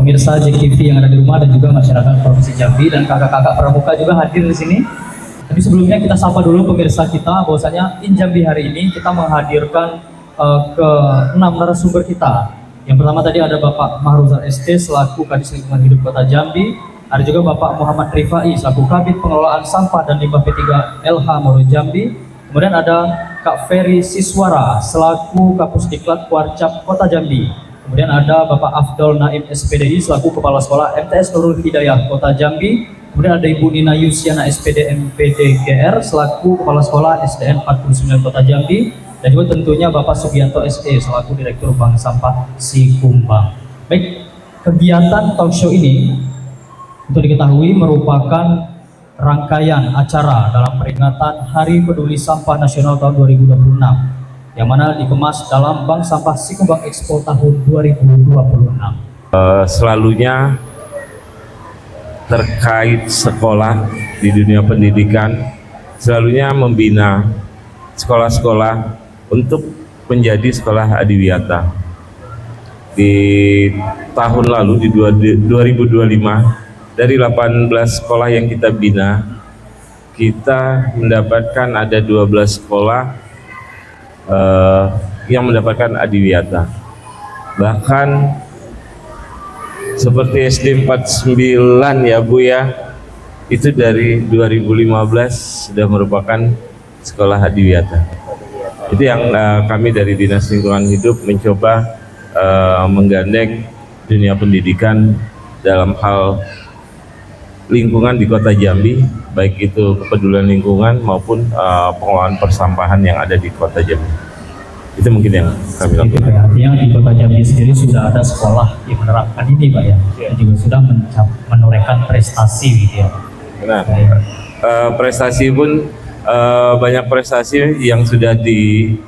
pemirsa JKV yang ada di rumah dan juga masyarakat Provinsi Jambi dan kakak-kakak pramuka juga hadir di sini. Tapi sebelumnya kita sapa dulu pemirsa kita bahwasanya In Jambi hari ini kita menghadirkan ke 6 narasumber kita. Yang pertama tadi ada Bapak Mahruzal ST selaku Kadis Lingkungan Hidup Kota Jambi. Ada juga Bapak Muhammad Rifai selaku Kabid Pengelolaan Sampah dan Limbah P3 LH Moro Jambi. Kemudian ada Kak Ferry Siswara selaku Kapusdiklat Warcap Kota Jambi. Kemudian ada Bapak Afdol Naim SPDI selaku Kepala Sekolah MTS Nurul Hidayah Kota Jambi. Kemudian ada Ibu Nina Yusiana SPD MPD GR selaku Kepala Sekolah SDN 49 Kota Jambi. Dan juga tentunya Bapak Sugianto SE selaku Direktur Bank Sampah Sikumbang. Baik, kegiatan talk show ini untuk diketahui merupakan rangkaian acara dalam peringatan Hari Peduli Sampah Nasional tahun 2026 yang mana dikemas dalam Bank Sampah Sikumbang Expo tahun 2026. Selalunya terkait sekolah di dunia pendidikan, selalunya membina sekolah-sekolah untuk menjadi sekolah adiwiyata. Di tahun lalu, di 2025, dari 18 sekolah yang kita bina, kita mendapatkan ada 12 sekolah yang mendapatkan adiwiyata. Bahkan seperti SD 49 ya Bu ya, itu dari 2015 sudah merupakan sekolah adiwiyata. Itu yang kami dari Dinas Lingkungan Hidup mencoba menggandeng dunia pendidikan dalam hal lingkungan di Kota Jambi, baik itu kepedulian lingkungan maupun pengelolaan persampahan yang ada di Kota Jambi. Itu mungkin yang kami lakukan. Artinya di Kota Jambi sendiri sudah ada sekolah yang menerapkan ini Pak ya, dan juga sudah menorehkan prestasi gitu ya. Nah, prestasi pun banyak prestasi yang sudah ditorehkan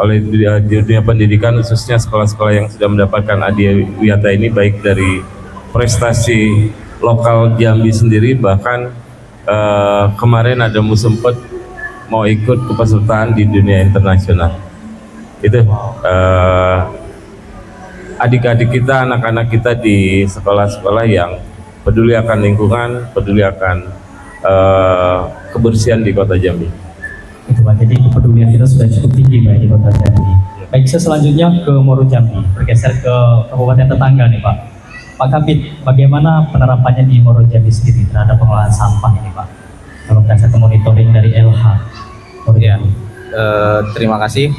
oleh dunia pendidikan, khususnya sekolah-sekolah yang sudah mendapatkan adiwiyata ini, baik dari prestasi lokal Jambi sendiri, bahkan kemarin ada sempat mau ikut kepesertaan di dunia internasional. Itu adik-adik kita, anak-anak kita di sekolah-sekolah yang peduli akan lingkungan, peduli akan kebersihan di Kota Jambi. Itu Pak, jadi kepedulian kita sudah cukup tinggi Pak di Kota Jambi. Baik, saya selanjutnya ke Moro Jambi, bergeser ke kabupaten tetangga nih Pak. Pak Kabid, bagaimana penerapannya di Moro Jambi sendiri terhadap pengelolaan sampah ini Pak? Kalau berdasarkan monitoring dari LH Moro Jambi. Terima kasih.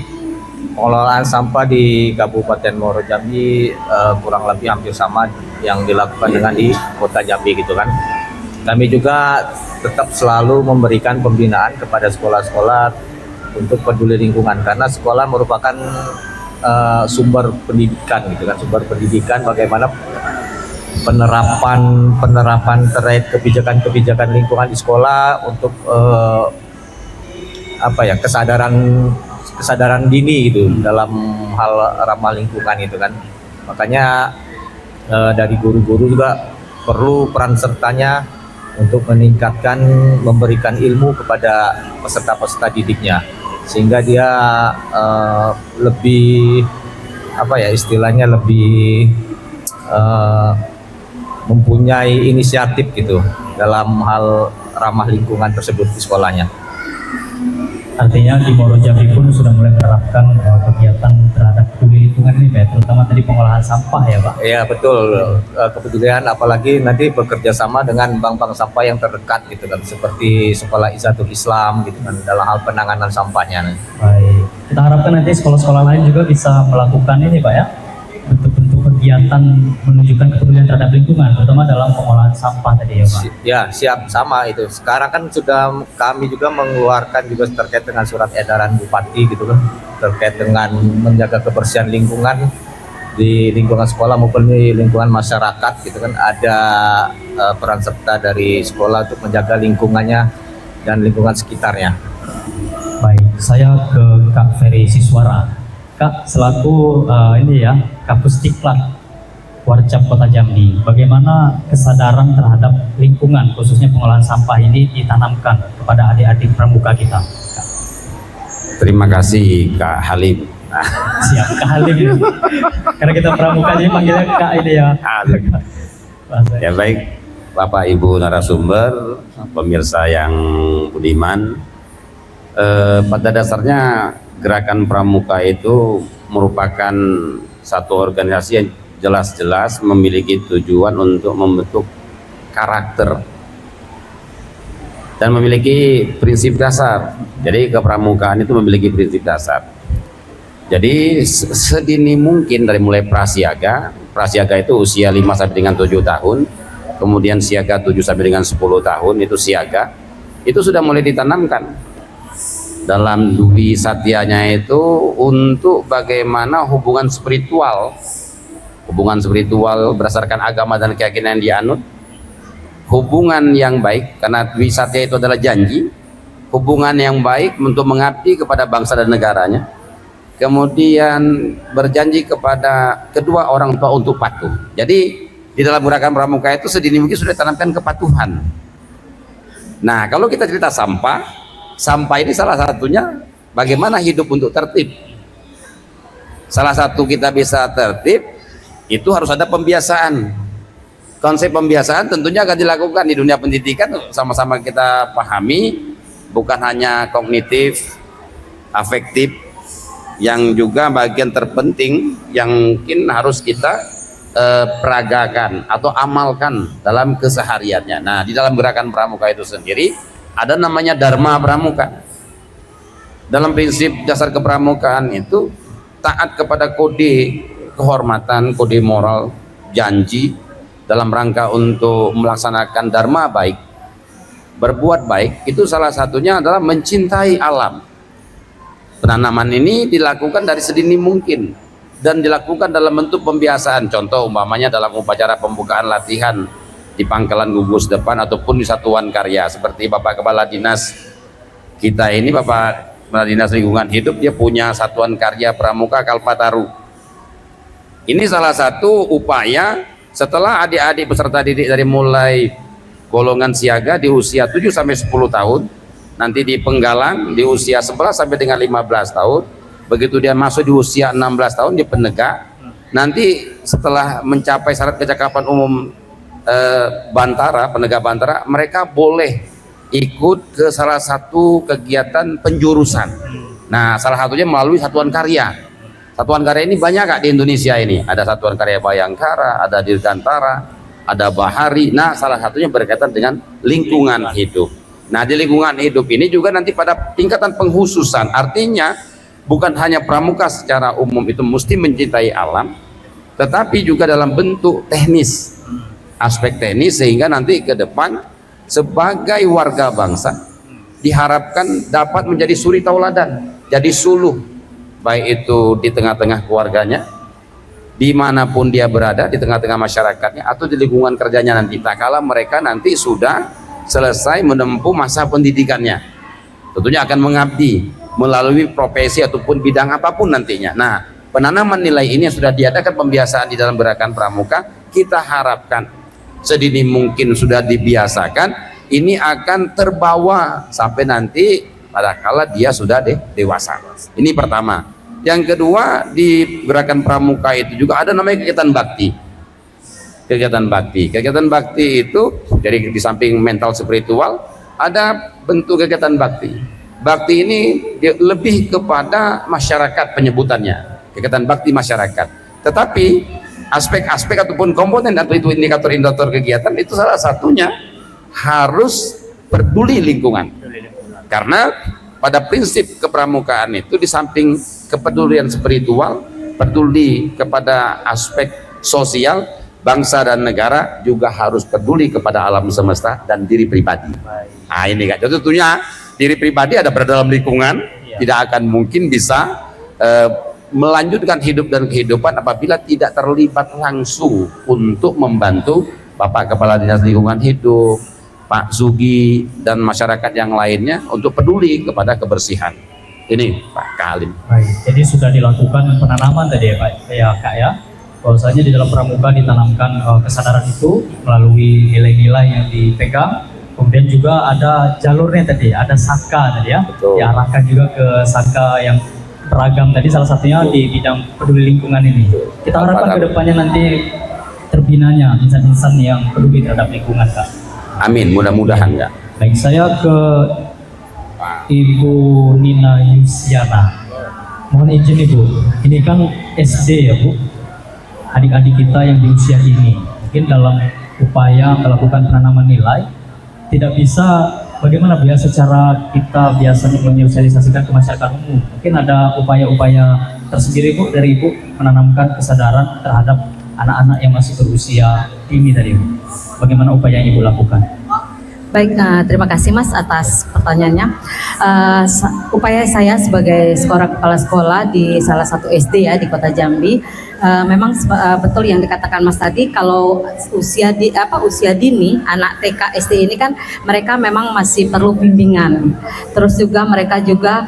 Pengelolaan sampah di Kabupaten Moro Jambi kurang lebih hampir sama yang dilakukan dengan di Kota Jambi gitu kan. Kami juga tetap selalu memberikan pembinaan kepada sekolah-sekolah untuk peduli lingkungan, karena sekolah merupakan sumber pendidikan gitu kan, sumber pendidikan bagaimana penerapan terkait kebijakan lingkungan di sekolah untuk kesadaran dini gitu dalam hal ramah lingkungan itu kan. Makanya dari guru-guru juga perlu peran sertanya untuk memberikan ilmu kepada peserta-peserta didiknya, sehingga dia lebih istilahnya lebih mempunyai inisiatif gitu dalam hal ramah lingkungan tersebut di sekolahnya. Artinya di Moro Jambi pun sudah mulai menerapkan kegiatan terhadap peduli lingkungan ini Pak, terutama tadi pengolahan sampah ya Pak? Iya betul, kepedulian apalagi nanti bekerja sama dengan bank-bank sampah yang terdekat gitu kan, seperti Sekolah Izzatul Islam gitu kan, dalam hal penanganan sampahnya. Baik, kita harapkan nanti sekolah-sekolah lain juga bisa melakukan ini Pak ya, bentuk-bentuk kegiatan menunjukkan kepedulian terhadap lingkungan, terutama dalam pengolahan sampah tadi ya Pak? Ya siap, sama itu. Sekarang kan sudah kami juga mengeluarkan juga terkait dengan surat edaran Bupati gitu kan, terkait dengan menjaga kebersihan lingkungan di lingkungan sekolah maupun di lingkungan masyarakat gitu kan. Ada peran serta dari sekolah untuk menjaga lingkungannya dan lingkungan sekitarnya. Baik, saya ke Kak Ferry Siswara. Kak, selaku Kapusdiklat Warcap Kota Jambi, bagaimana kesadaran terhadap lingkungan khususnya pengolahan sampah ini ditanamkan kepada adik-adik pramuka kita? Terima kasih Kak Halim. Siap kali ini. Karena kita pramuka jadi panggilnya Kak ini ya. Halim. Ya baik, Bapak Ibu narasumber, pemirsa yang budiman, pada dasarnya gerakan pramuka itu merupakan satu organisasi yang jelas-jelas memiliki tujuan untuk membentuk karakter dan memiliki prinsip dasar. Jadi kepramukaan itu memiliki prinsip dasar. Jadi sedini mungkin dari mulai prasiaga itu usia 5 sampai dengan 7 tahun, kemudian siaga 7 sampai dengan 10 tahun itu siaga, itu sudah mulai ditanamkan dalam dwi satyanya itu untuk bagaimana hubungan spiritual berdasarkan agama dan keyakinan yang dianut, hubungan yang baik, karena dwi satya itu adalah janji, hubungan yang baik untuk mengabdi kepada bangsa dan negaranya, kemudian berjanji kepada kedua orang tua untuk patuh. Jadi di dalam gerakan pramuka itu sedini mungkin sudah ditanamkan kepatuhan. Nah, kalau kita cerita sampah ini salah satunya bagaimana hidup untuk tertib. Salah satu kita bisa tertib itu harus ada pembiasaan. Konsep pembiasaan tentunya akan dilakukan di dunia pendidikan, sama-sama kita pahami, bukan hanya kognitif, afektif, yang juga bagian terpenting yang mungkin harus kita peragakan atau amalkan dalam kesehariannya. Nah, di dalam gerakan pramuka itu sendiri ada namanya dharma pramuka. Dalam prinsip dasar kepramukaan itu taat kepada kode kehormatan, kode moral, janji dalam rangka untuk melaksanakan dharma baik, berbuat baik. Itu salah satunya adalah mencintai alam. Penanaman ini dilakukan dari sedini mungkin dan dilakukan dalam bentuk pembiasaan. Contoh umpamanya dalam upacara pembukaan latihan di pangkalan gugus depan ataupun di satuan karya, seperti Bapak Kepala Dinas kita ini, Bapak Kepala Dinas Lingkungan Hidup, dia punya satuan karya pramuka Kalpataru. Ini salah satu upaya setelah adik-adik peserta didik dari mulai golongan siaga di usia 7 sampai 10 tahun, nanti di penggalang di usia 11 sampai dengan 15 tahun, begitu dia masuk di usia 16 tahun di penegak, nanti setelah mencapai syarat kecakapan umum Bantara, penegak Bantara, mereka boleh ikut ke salah satu kegiatan penjurusan. Nah, salah satunya melalui satuan karya. Satuan karya ini banyak Kak di Indonesia ini. Ada satuan karya Bayangkara, ada Dirgantara, ada Bahari. Nah, salah satunya berkaitan dengan lingkungan hidup. Nah, di lingkungan hidup ini juga nanti pada tingkatan penghususan, artinya bukan hanya pramuka secara umum itu mesti mencintai alam, tetapi juga dalam bentuk teknis, aspek teknis, sehingga nanti ke depan sebagai warga bangsa diharapkan dapat menjadi suri tauladan, jadi suluh, baik itu di tengah-tengah keluarganya, dimanapun dia berada, di tengah-tengah masyarakatnya, atau di lingkungan kerjanya nanti, tak kala mereka nanti sudah selesai menempuh masa pendidikannya, tentunya akan mengabdi melalui profesi ataupun bidang apapun nantinya. Nah, penanaman nilai ini yang sudah diadakan pembiasaan di dalam gerakan pramuka, kita harapkan sedini mungkin sudah dibiasakan, ini akan terbawa sampai nanti pada kala dia sudah dewasa. Ini pertama. Yang kedua, di gerakan pramuka itu juga ada namanya kegiatan bakti. Kegiatan bakti itu jadi di samping mental spiritual ada bentuk kegiatan bakti. Bakti ini lebih kepada masyarakat penyebutannya, kegiatan bakti masyarakat. Tetapi aspek-aspek ataupun komponen atau itu indikator-indikator kegiatan itu salah satunya harus peduli lingkungan. Karena pada prinsip kepramukaan itu di samping kepedulian spiritual, peduli kepada aspek sosial, bangsa dan negara juga harus peduli kepada alam semesta dan diri pribadi. Nah, ini Kak. Tentunya diri pribadi ada berada dalam lingkungan, tidak akan mungkin bisa melanjutkan hidup dan kehidupan apabila tidak terlibat langsung untuk membantu Bapak Kepala Dinas Lingkungan Hidup, Pak Sugi, dan masyarakat yang lainnya untuk peduli kepada kebersihan. Ini Pak Kalim. Baik, jadi sudah dilakukan penanaman tadi ya Pak, ya Kak ya, bahwasanya di dalam pramuka ditanamkan kesadaran itu melalui nilai-nilai yang dipegang. Kemudian juga ada jalurnya tadi, ada saka tadi ya, Betul. diarahkan juga ke saka yang beragam tadi, salah satunya di bidang peduli lingkungan ini. Kita harapkan ke depannya nanti terbinanya insan-insan yang peduli terhadap lingkungan, Kak. Amin, mudah-mudahan ya. Baik, saya ke Ibu Nina Yusiana. Mohon izin Ibu, ini kan SD ya Bu, adik-adik kita yang di usia ini mungkin dalam upaya melakukan penanaman nilai tidak bisa bagaimana Bu ya secara kita biasanya menyosialisasikan ke masyarakat umum. Mungkin ada upaya-upaya tersendiri Bu dari Ibu menanamkan kesadaran terhadap anak-anak yang masih berusia dini tadi Bu. Bagaimana upaya yang Ibu lakukan? Baik, terima kasih Mas atas pertanyaannya. Upaya saya sebagai seorang kepala sekolah di salah satu SD ya di Kota Jambi, memang betul yang dikatakan Mas tadi, kalau usia dini anak TK SD ini kan mereka memang masih perlu bimbingan. Terus juga mereka juga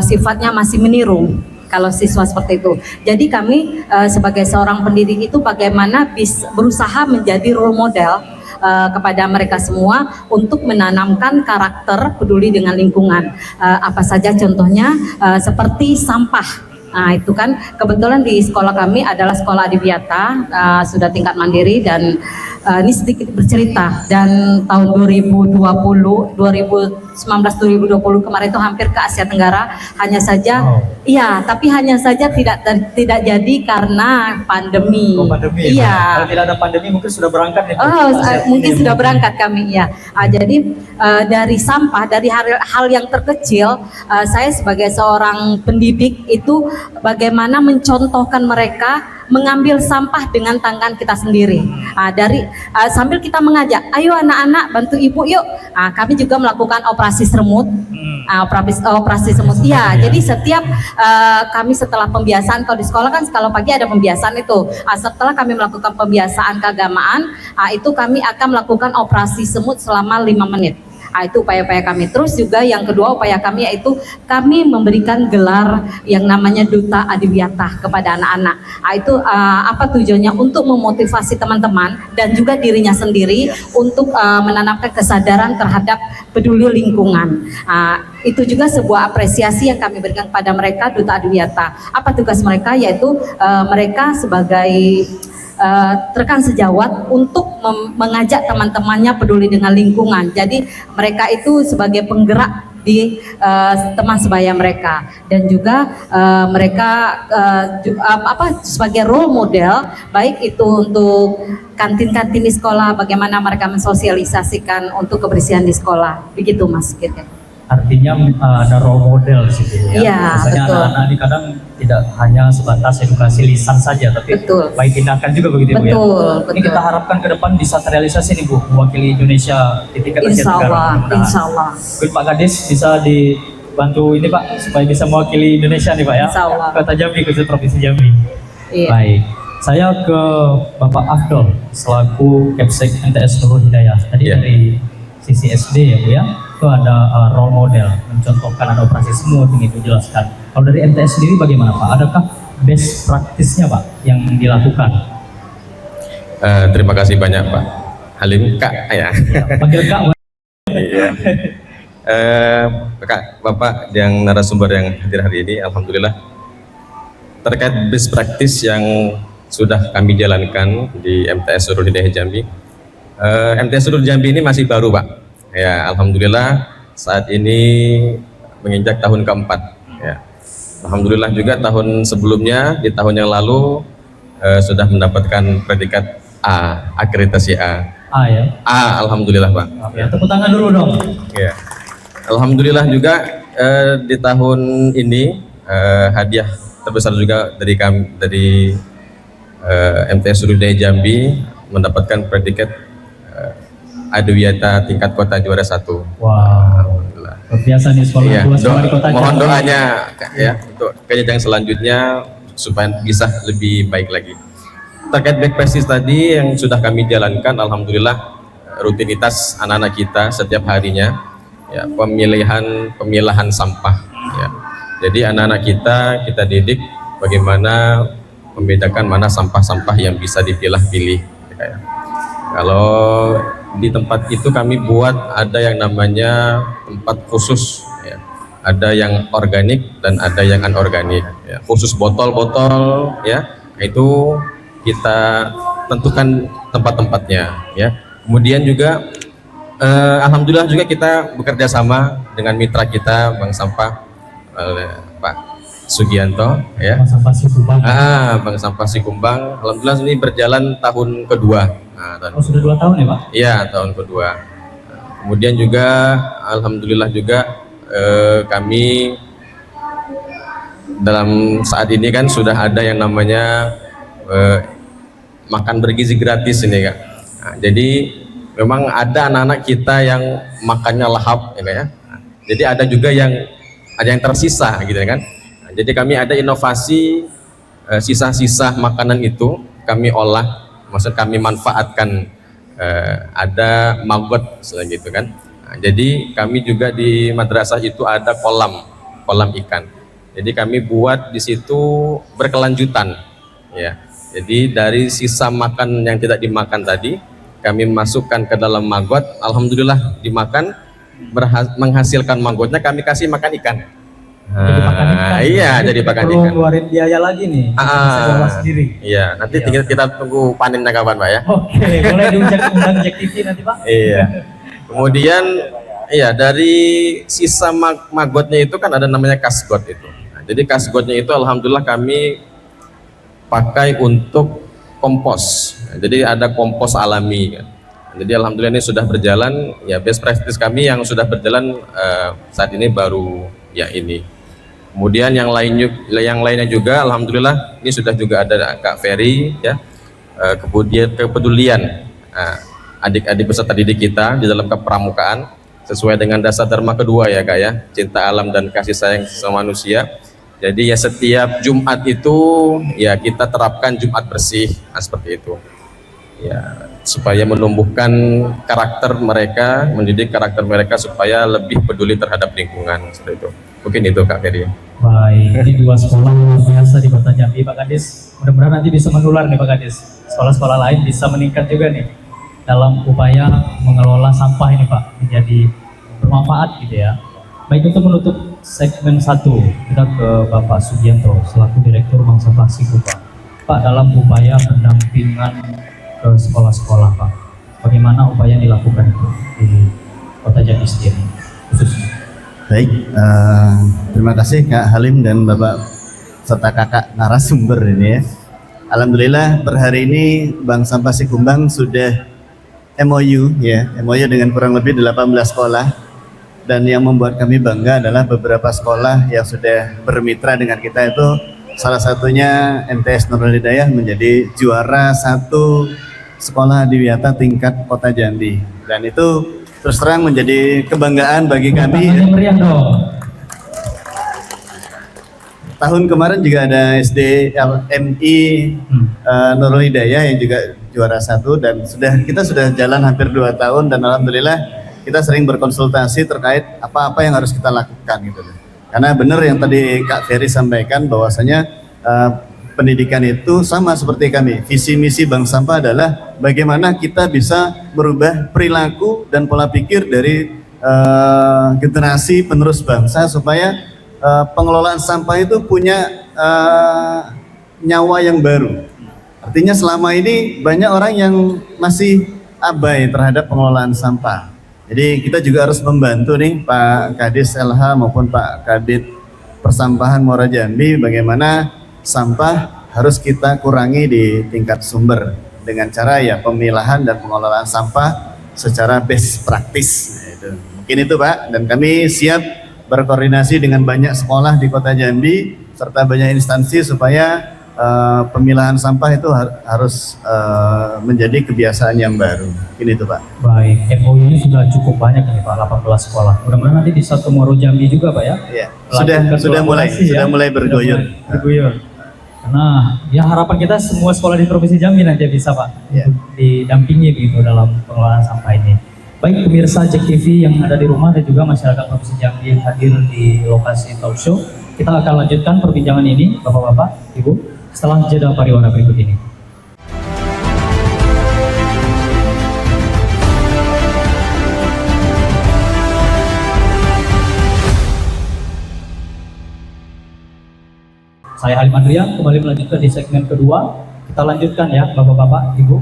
sifatnya masih meniru kalau siswa seperti itu. Jadi kami sebagai seorang pendidik itu bagaimana berusaha menjadi role model kepada mereka semua untuk menanamkan karakter peduli dengan lingkungan. Apa saja contohnya, seperti sampah. Nah itu kan kebetulan di sekolah kami adalah sekolah adiwiyata, sudah tingkat mandiri, dan ini sedikit bercerita, dan tahun 2020 kemarin itu hampir ke Asia Tenggara, hanya saja iya, tapi hanya saja tidak jadi karena pandemi. Pandemi. Iya. Kalau tidak ada pandemi mungkin sudah berangkat ya. Mungkin sudah berangkat kami ya. Jadi dari sampah, dari hal yang terkecil, saya sebagai seorang pendidik itu bagaimana mencontohkan mereka mengambil sampah dengan tangan kita sendiri. Sambil kita mengajak, ayo anak-anak bantu ibu yuk. Kami juga melakukan operasi semut. Operasi semut. Iya, jadi setiap kami setelah pembiasaan, kalau di sekolah kan kalau pagi ada pembiasaan itu. Setelah kami melakukan pembiasaan keagamaan, itu kami akan melakukan operasi semut selama 5 menit. Itu upaya-upaya kami. Terus juga yang kedua upaya kami yaitu kami memberikan gelar yang namanya Duta Adiwiyata kepada anak-anak. Itu apa tujuannya? Untuk memotivasi teman-teman dan juga dirinya sendiri untuk menanamkan kesadaran terhadap peduli lingkungan. Itu juga sebuah apresiasi yang kami berikan kepada mereka, Duta Adiwiyata. Apa tugas mereka? Yaitu mereka sebagai rekan sejawat untuk mengajak teman-temannya peduli dengan lingkungan. Jadi mereka itu sebagai penggerak di teman sebaya mereka, dan juga mereka sebagai role model, baik itu untuk kantin-kantin di sekolah, bagaimana mereka mensosialisasikan untuk kebersihan di sekolah. Begitu Mas. Gitu. Artinya ada role model di situ ya. Iya, Misalnya betul. anak-anak ini kadang tidak hanya sebatas edukasi lisan saja, tapi Betul. baik tindakan juga begitu Bu ya. Betul, Ini betul. kita harapkan ke depan bisa terrealisasi nih Bu, mewakili Indonesia di tingkat Asia Insya Tenggara. Allah, mudah-mudahan. insya Allah. Mungkin Pak Kadis bisa dibantu ini Pak, supaya bisa mewakili Indonesia nih Pak ya. Insya Allah. Kota Jambi, khusus Provinsi Jambi. Iya. Baik, saya ke Bapak Afdol selaku Kepsek MTS Nurul Hidayah. Tadi Iya. dari sisi SD ya Bu ya, itu ada role model, mencontohkan, ada operasi semut yang Ibu jelaskan. Kalau dari MTS sendiri bagaimana Pak? Adakah best practice-nya Pak yang dilakukan? Terima kasih banyak Pak Halim, Kak ya. Panggil Kak. Iya. Kak, Bapak yang narasumber yang hadir hari ini, alhamdulillah terkait best practice yang sudah kami jalankan di MTS Nurul Hidayah Jambi. MTS Nurul Jambi ini masih baru Pak. Ya, alhamdulillah saat ini menginjak tahun keempat. Ya. Alhamdulillah juga tahun sebelumnya, di tahun yang lalu sudah mendapatkan predikat A, akreditasi A. Ya. A, alhamdulillah Pak. Ya, tepuk tangan dulu dong. Ya. Alhamdulillah juga di tahun ini hadiah terbesar juga dari kami, dari MTS Nurul Hidayah Jambi, mendapatkan predikat Adiwiyata tingkat kota juara 1. Wow. Alhamdulillah. Luar biasa nih sekolah Iya, dua sekolah di Kota mohon Jambi. doanya ya untuk jenjang selanjutnya supaya bisa lebih baik lagi. Terkait back practice tadi yang sudah kami jalankan, alhamdulillah rutinitas anak-anak kita setiap harinya ya, pemilahan sampah ya. Jadi anak-anak kita didik bagaimana membedakan mana sampah-sampah yang bisa dipilah-pilih ya. Kalau di tempat itu kami buat ada yang namanya tempat khusus ya. ada yang organik dan ada yang anorganik. Ya, khusus botol-botol ya itu kita tentukan tempat-tempatnya ya. Kemudian juga alhamdulillah juga kita bekerja sama dengan mitra kita Bank Sampah Pak Sugianto ya. Bank Sampah Sikumbang. Bank Sampah Sikumbang. Alhamdulillah ini berjalan tahun kedua. Oh, sudah 2 tahun ya Pak? Iya, tahun kedua. Kemudian juga alhamdulillah juga kami dalam saat ini kan sudah ada yang namanya makan bergizi gratis ini Kak. Nah, jadi memang ada anak-anak kita yang makannya lahap ya Kak ya. Jadi ada juga yang tersisa gitu kan. Nah, jadi kami ada inovasi sisa-sisa makanan itu kami olah, maksud kami manfaatkan, ada maggot gitu kan. Nah, jadi kami juga di madrasah itu ada kolam ikan. Jadi kami buat di situ berkelanjutan ya. Jadi dari sisa makan yang tidak dimakan tadi kami masukkan ke dalam maggot, alhamdulillah dimakan, menghasilkan maggotnya kami kasih makan ikan. Jadi pakan ikan. Iya, jadi pakan perlu ikan. ngeluarin biaya lagi nih. Bisa olah sendiri. Iya, nanti Iya. tinggal kita tunggu panennya kapan Pak ya. Oke, boleh diundang Jack TV nanti Pak. Iya. Kemudian iya dari sisa maggotnya itu kan ada namanya kasgot itu. Nah, jadi kasgotnya itu alhamdulillah kami pakai untuk kompos. Nah, jadi ada kompos alami. Jadi alhamdulillah ini sudah berjalan. Ya best practice kami yang sudah berjalan saat ini baru ya ini. Kemudian yang lainnya juga alhamdulillah ini sudah juga ada Kak Ferry ya. Kemudian kepedulian adik-adik peserta didik kita di dalam kepramukaan sesuai dengan dasar dharma kedua ya Kak ya, cinta alam dan kasih sayang sesama manusia. Jadi ya setiap Jumat itu ya kita terapkan Jumat bersih, seperti itu ya, supaya menumbuhkan karakter mereka, mendidik karakter mereka supaya lebih peduli terhadap lingkungan, seperti itu. Mungkin itu Kak Ferry. Baik, ini 2 sekolah luar biasa di Kota Jambi Pak Kadis. Mudah-mudahan nanti bisa menular nih Pak Kadis. Sekolah-sekolah lain bisa meningkat juga nih dalam upaya mengelola sampah ini Pak, menjadi bermanfaat gitu ya. Baik, untuk menutup segmen 1 kita ke Bapak Sugianto selaku Direktur Bank Sampah Sikumbang. Pak, dalam upaya pendampingan ke sekolah-sekolah Pak, bagaimana upaya yang dilakukan itu di Kota Jambi sendiri khususnya? Baik, terima kasih Kak Halim dan Bapak serta Kakak narasumber ini ya. Alhamdulillah per hari ini Bank Sampah Sikumbang sudah MOU dengan kurang lebih 18 sekolah. Dan yang membuat kami bangga adalah beberapa sekolah yang sudah bermitra dengan kita itu, salah satunya MTS Nurul Hidayah menjadi juara 1 sekolah adiwiyata tingkat Kota Jambi. Dan itu terus terang menjadi kebanggaan bagi kami. Tangannya meriah dong. Tahun kemarin juga ada SD LMI Nurul Hidayah yang juga juara 1 dan kita sudah jalan hampir 2 tahun dan alhamdulillah kita sering berkonsultasi terkait apa-apa yang harus kita lakukan gitu. Karena benar yang tadi Kak Ferry sampaikan bahwasanya pendidikan itu sama seperti kami. Visi misi Bank Sampah adalah bagaimana kita bisa merubah perilaku dan pola pikir dari generasi penerus bangsa supaya pengelolaan sampah itu punya nyawa yang baru. Artinya selama ini banyak orang yang masih abai terhadap pengelolaan sampah. Jadi kita juga harus membantu nih Pak Kadis LH maupun Pak Kadit Persampahan Muara Jambi bagaimana sampah harus kita kurangi di tingkat sumber dengan cara ya pemilahan dan pengelolaan sampah secara best practice. Nah, itu. Mungkin itu Pak, dan kami siap berkoordinasi dengan banyak sekolah di Kota Jambi serta banyak instansi supaya pemilahan sampah itu harus menjadi kebiasaan yang baru. Ini itu Pak. Baik, MOU ini sudah cukup banyak ini Pak, 18 sekolah. Mudah-mudahan nanti di Satu Muaro Jambi juga Pak ya. Iya. Lanjutkan Sudah mulai bergoyur. Bergoyur. Karena ya harapan kita semua sekolah di Provinsi Jambi nanti bisa Pak Iya. untuk didampingi begitu dalam pengelolaan sampah ini. Baik pemirsa Jack TV yang ada di rumah dan juga masyarakat Provinsi Jambi yang hadir di lokasi talk show, kita akan lanjutkan perbincangan ini Bapak-bapak, Ibu setelah jeda pariwara berikut ini. Saya Halim Andrian kembali melanjutkan di segmen kedua. Kita lanjutkan ya Bapak-bapak, Ibu.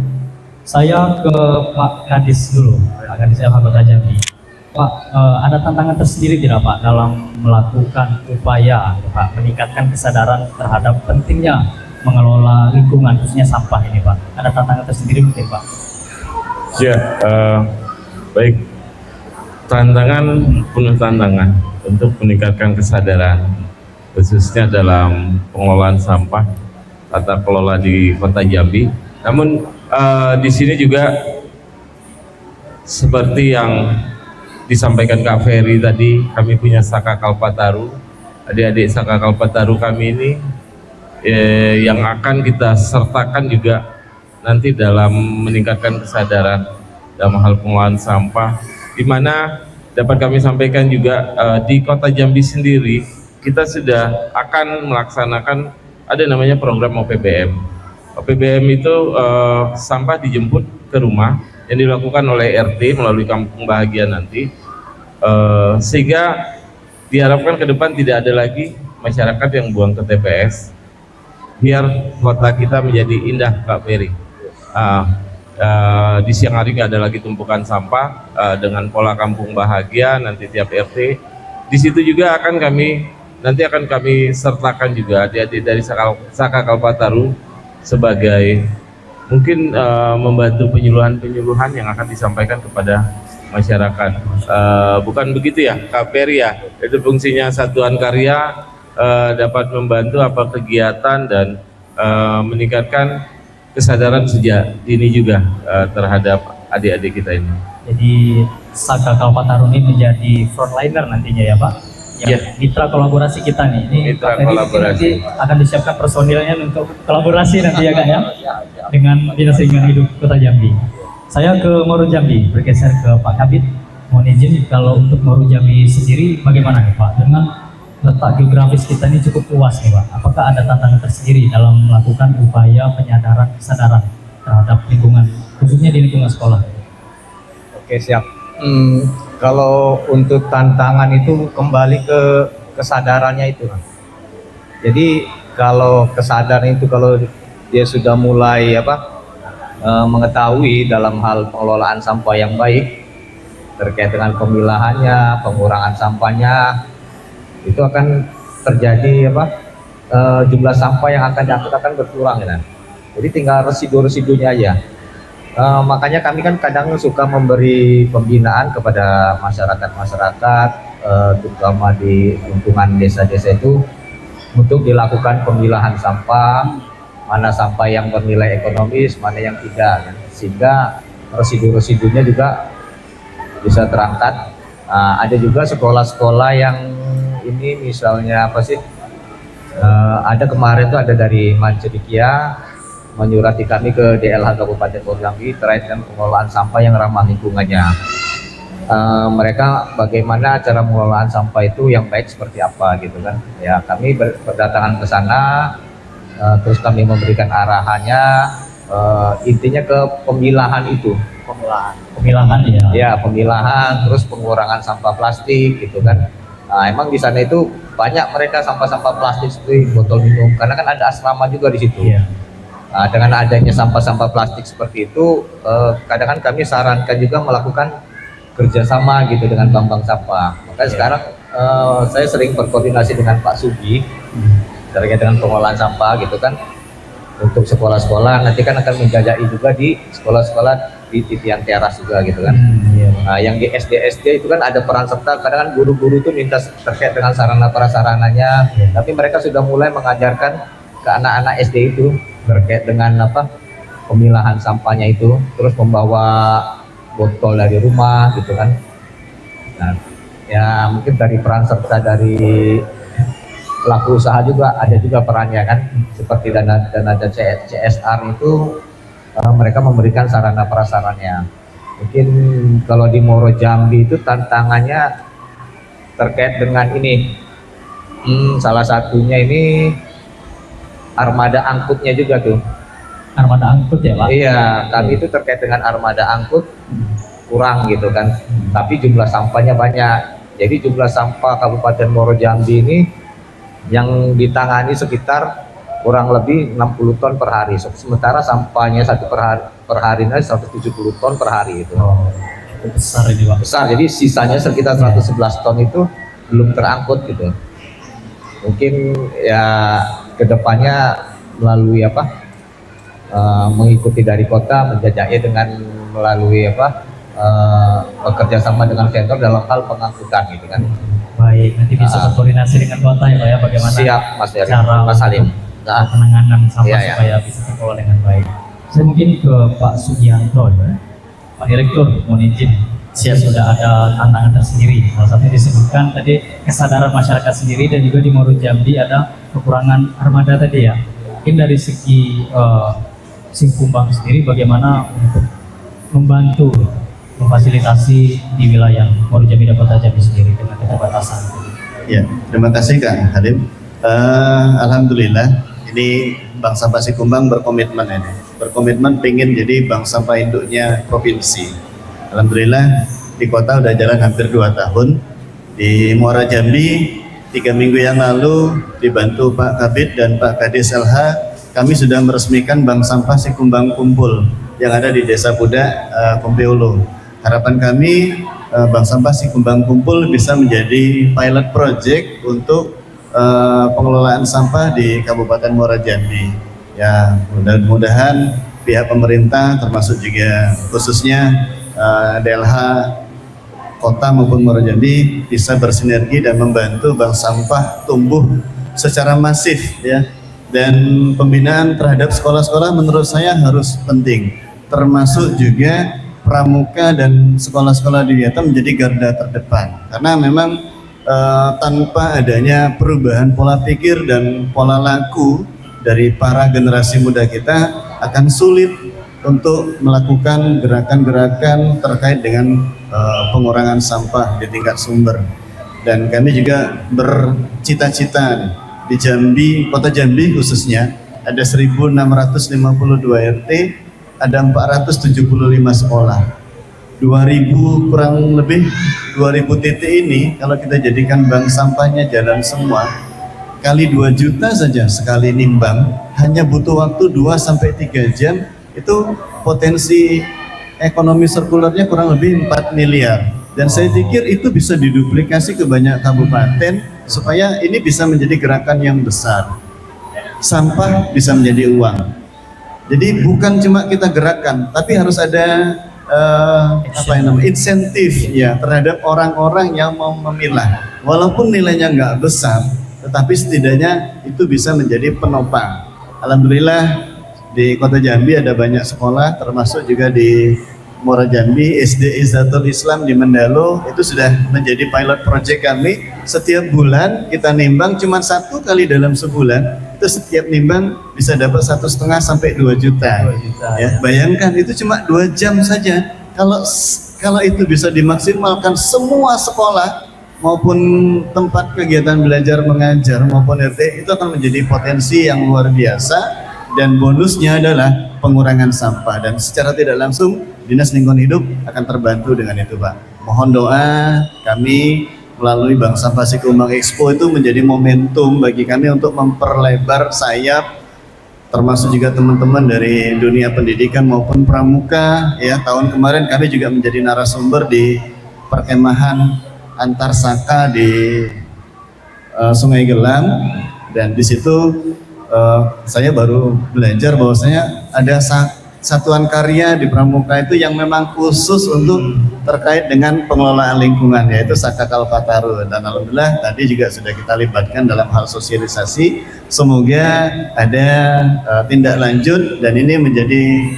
Saya ke Pak Kadis dulu, Pak Kadis LH Kota Jambi. Pak, ada tantangan tersendiri tidak Pak dalam melakukan upaya Pak meningkatkan kesadaran terhadap pentingnya mengelola lingkungan khususnya sampah ini Pak? Ada tantangan tersendiri mungkin Pak? Ya, baik. Tantangan, penuh tantangan untuk meningkatkan kesadaran khususnya dalam pengelolaan sampah tata kelola di Kota Jambi. Namun di sini juga seperti yang disampaikan Kak Ferry tadi, kami punya Saka Kalpataru. Adik-adik Saka Kalpataru kami ini yang akan kita sertakan juga nanti dalam meningkatkan kesadaran dalam hal pengelolaan sampah, di mana dapat kami sampaikan juga di Kota Jambi sendiri kita sudah akan melaksanakan ada namanya program OPBM. OPBM itu sampah dijemput ke rumah yang dilakukan oleh RT melalui Kampung Bahagia nanti, sehingga diharapkan ke depan tidak ada lagi masyarakat yang buang ke TPS, biar kota kita menjadi indah, Kak Ferry. Di siang hari nggak ada lagi tumpukan sampah, dengan pola Kampung Bahagia nanti tiap RT. Di situ juga akan kami sertakan juga adik-adik dari Saka Kalpataru sebagai mungkin membantu penyuluhan yang akan disampaikan kepada masyarakat. Bukan begitu ya Kak Ferry ya, itu fungsinya satuan karya, dapat membantu apa kegiatan dan meningkatkan kesadaran sejak dini juga terhadap adik-adik kita ini. Jadi Saka Kalpataru ini menjadi frontliner nantinya ya Pak? Ya, mitra kolaborasi kita nih. Ini Mitra Pak Ferry kolaborasi. nanti akan disiapkan personilnya untuk kolaborasi nanti ya Kak ya, dengan Dinas Lingkungan Hidup Kota Jambi. Saya ke Moro Jambi, bergeser ke Pak Kabit. Mohon izin, kalau untuk Moro Jambi sendiri bagaimana nih Pak? Dengan letak geografis kita ini cukup luas nih Pak. Apakah ada tantangan tersendiri dalam melakukan upaya kesadaran terhadap lingkungan, khususnya di lingkungan sekolah? Oke, siap. Kalau untuk tantangan itu kembali ke kesadarannya itu. Jadi kalau kesadaran itu kalau dia sudah mulai mengetahui dalam hal pengelolaan sampah yang baik terkait dengan pemilahannya, pengurangan sampahnya, itu akan terjadi jumlah sampah yang akan diangkut akan berkurang ya. Jadi tinggal residu-residunya aja. Makanya kami kan kadang suka memberi pembinaan kepada masyarakat, terutama di lingkungan desa-desa itu untuk dilakukan pemilahan sampah, mana sampah yang bernilai ekonomis, mana yang tidak, kan? Sehingga residu-residunya juga bisa terangkat. Ada juga sekolah-sekolah yang ini misalnya ada kemarin tuh ada dari Mancerikia menyurati kami ke DLH Kabupaten Moro Jambi terkait dengan pengelolaan sampah yang ramah lingkungannya. Mereka bagaimana cara pengelolaan sampah itu yang baik seperti apa gitu kan. Ya, kami berdatangan ke sana, terus kami memberikan arahannya, intinya ke pemilahan itu. Pemilahan ya? Ya, pemilahan, terus pengurangan sampah plastik gitu kan. Nah, emang di sana itu banyak mereka sampah-sampah plastik seperti botol minum, karena kan ada asrama juga di situ. Iya. Nah, dengan adanya sampah-sampah plastik seperti itu, kadang-kadang kami sarankan juga melakukan kerjasama gitu dengan bank-bank sampah. Makanya sekarang saya sering berkoordinasi dengan Pak Sugi terkait dengan pengelolaan sampah gitu kan. Untuk sekolah-sekolah nanti kan akan menjajaki juga di sekolah-sekolah di titian teras juga gitu kan. Nah, yang di SD itu kan ada peran serta, kadang kan guru-guru itu minta terkait dengan sarana prasarananya, tapi mereka sudah mulai mengajarkan ke anak-anak SD itu terkait dengan pemilahan sampahnya itu, terus membawa botol dari rumah gitu kan. Nah, ya mungkin dari peran serta dari pelaku usaha juga ada juga perannya kan, seperti dana CSR itu mereka memberikan sarana prasarannya. Mungkin kalau di Moro Jambi itu tantangannya terkait dengan ini, salah satunya ini armada angkutnya juga tuh. Armada angkut ya Pak? Iya, kami itu terkait dengan armada angkut kurang gitu kan, tapi jumlah sampahnya banyak. Jadi jumlah sampah Kabupaten Moro Jambi ini yang ditangani sekitar kurang lebih 60 ton per hari. Sementara sampahnya per hari 170 ton per hari itu. Oh, besar ini Pak. Besar, jadi sisanya sekitar 111 ton itu belum terangkut gitu. Mungkin ya kedepannya melalui mengikuti dari kota, menjajaki dengan melalui bekerja sama dengan vendor dalam hal pengangkutan gitu kan. Baik, nanti bisa berkoordinasi dengan kota ya Pak ya, bagaimana Siap Mas Heri, cara Mas Halim. untuk penanganan sampah Iya, iya. supaya bisa terkelola dengan baik. Saya mungkin ke Pak Sugianto ya. Pak Direktur, mohon izin. Sudah ada tantangan tersendiri. Salah satunya disebutkan tadi kesadaran masyarakat sendiri dan juga di Moro Jambi ada kekurangan armada tadi ya. Mungkin dari segi Singkumbang sendiri bagaimana untuk membantu memfasilitasi di wilayah Moro Jambi dan Kota Jambi sendiri dengan keterbatasan. Ya, terima kasih Kak Halim. Alhamdulillah, ini Bank Sampah Singkumbang berkomitmen ini. Berkomitmen pengen jadi bank sampah induknya provinsi. Alhamdulillah di kota udah jalan hampir 2 tahun. Di Muara Jambi 3 minggu yang lalu dibantu Pak Kabid dan Pak Kadis LH, kami sudah meresmikan Bank Sampah Singkumbang Kumpul yang ada di Desa Pudak, Kompeolo. Harapan kami Bank Sampah Singkumbang Kumpul bisa menjadi pilot project untuk pengelolaan sampah di Kabupaten Muara Jambi. Ya, mudah-mudahan pihak pemerintah termasuk juga khususnya DLH Kota maupun Muara Jambi bisa bersinergi dan membantu bank sampah tumbuh secara masif ya. Dan pembinaan terhadap sekolah-sekolah menurut saya harus penting, termasuk juga pramuka dan sekolah-sekolah di Wiata menjadi garda terdepan, karena memang tanpa adanya perubahan pola pikir dan pola laku dari para generasi muda kita akan sulit untuk melakukan gerakan-gerakan terkait dengan pengurangan sampah di tingkat sumber. Dan kami juga bercita-cita di Jambi, Kota Jambi khususnya ada 1652 RT, ada 475 sekolah, 2000 kurang lebih 2000 titik ini kalau kita jadikan bank sampahnya jalan semua, kali 2 juta saja sekali nimbang, hanya butuh waktu 2-3 jam, itu potensi ekonomi sirkulernya kurang lebih 4 miliar. Dan saya pikir itu bisa diduplikasi ke banyak kabupaten supaya ini bisa menjadi gerakan yang besar. Sampah bisa menjadi uang. Jadi bukan cuma kita gerakan, tapi harus ada insentif ya terhadap orang-orang yang mau memilah. Walaupun nilainya nggak besar, tetapi setidaknya itu bisa menjadi penopang. Alhamdulillah di Kota Jambi ada banyak sekolah, termasuk juga di Muara Jambi, SD Izzatul Islam di Mendalo, itu sudah menjadi pilot project kami. Setiap bulan kita nimbang cuma 1 kali dalam sebulan, itu setiap nimbang bisa dapat 1,5 sampai 2 juta. Ya, bayangkan itu cuma 2 jam saja. Kalau itu bisa dimaksimalkan semua sekolah maupun tempat kegiatan belajar mengajar maupun RT, itu akan menjadi potensi yang luar biasa. Dan bonusnya adalah pengurangan sampah, dan secara tidak langsung Dinas Lingkungan Hidup akan terbantu dengan itu Pak. Mohon doa kami melalui Bank Sampah Singkumbang Expo itu menjadi momentum bagi kami untuk memperlebar sayap, termasuk juga teman-teman dari dunia pendidikan maupun pramuka ya. Tahun kemarin kami juga menjadi narasumber di perkemahan antar saka di Sungai Gelam, dan di situ saya baru belajar bahwasanya ada satuan karya di pramuka itu yang memang khusus untuk terkait dengan pengelolaan lingkungan, yaitu Saka Kalpataru. Dan alhamdulillah tadi juga sudah kita libatkan dalam hal sosialisasi. Semoga ada tindak lanjut dan ini menjadi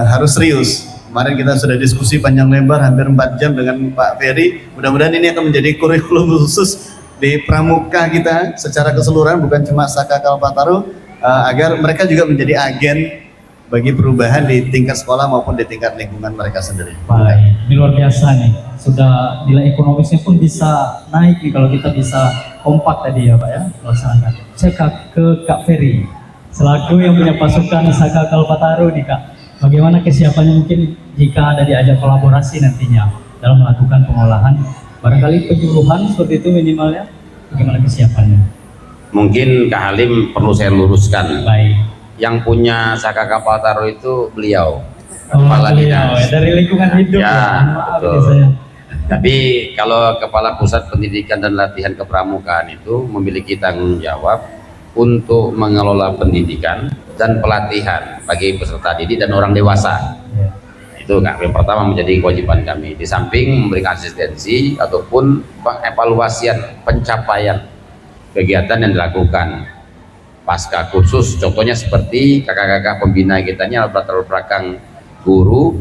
harus serius. Kemarin kita sudah diskusi panjang lebar hampir 4 jam dengan Pak Ferry. Mudah-mudahan ini akan menjadi kurikulum khusus di pramuka kita secara keseluruhan, bukan cuma Saka Kalpataru, agar mereka juga menjadi agen bagi perubahan di tingkat sekolah maupun di tingkat lingkungan mereka sendiri. Baik, ini luar biasa nih. Sudah nilai ekonomisnya pun bisa naik nih kalau kita bisa kompak tadi ya Pak ya, melaksanakan. Saya ke Kak Ferry, selaku yang punya pasukan Saka Kalpataru nih Kak. Bagaimana kesiapannya mungkin jika ada diajak kolaborasi nantinya dalam melakukan pengolahan? Barangkali penyuluhan seperti itu minimalnya, bagaimana kesiapannya? Mungkin Kak Halim perlu saya luruskan. Baik. Yang punya Saka Kapal Taro itu beliau. Oh, Kepala beliau, dinas. dari lingkungan hidup Ya, Maaf betul. ini saya. Tapi kalau Kepala Pusat Pendidikan dan Latihan Kepramukaan itu memiliki tanggung jawab untuk mengelola pendidikan dan pelatihan bagi peserta didik dan orang dewasa. Ya. Itu yang pertama menjadi kewajiban kami. Di samping memberikan asistensi ataupun pengevaluasian pencapaian kegiatan yang dilakukan pasca kursus, contohnya seperti kakak-kakak pembina kita ini latar belakang guru.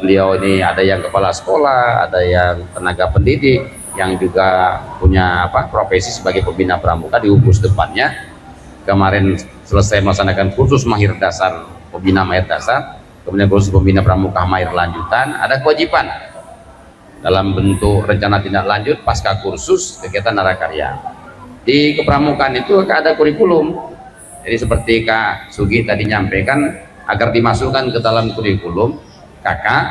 Beliau ini ada yang kepala sekolah, ada yang tenaga pendidik, yang juga punya profesi sebagai pembina pramuka di UPUS depannya. Kemarin selesai melaksanakan kursus mahir dasar, pembina mahir dasar, kemudian kursus pembina pramuka mahir lanjutan. Ada kewajiban dalam bentuk rencana tindak lanjut pasca kursus kegiatan narakarya. Di kepramukaan itu ada kurikulum. Jadi seperti Kak Sugi tadi nyampaikan, agar dimasukkan ke dalam kurikulum, Kakak,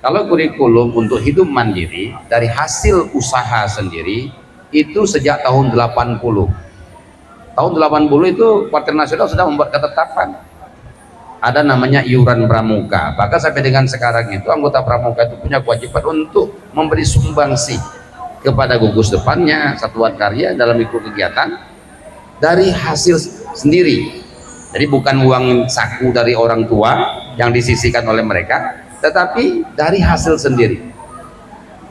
kalau kurikulum untuk hidup mandiri dari hasil usaha sendiri itu sejak tahun 80. Tahun 80 itu Partai Nasional sudah membuat ketetapan. Ada namanya iuran pramuka. Bahkan sampai dengan sekarang itu anggota pramuka itu punya kewajiban untuk memberi sumbangsi kepada gugus depannya, satuan karya dalam ikut kegiatan dari hasil sendiri. Jadi bukan uang saku dari orang tua yang disisihkan oleh mereka, tetapi dari hasil sendiri.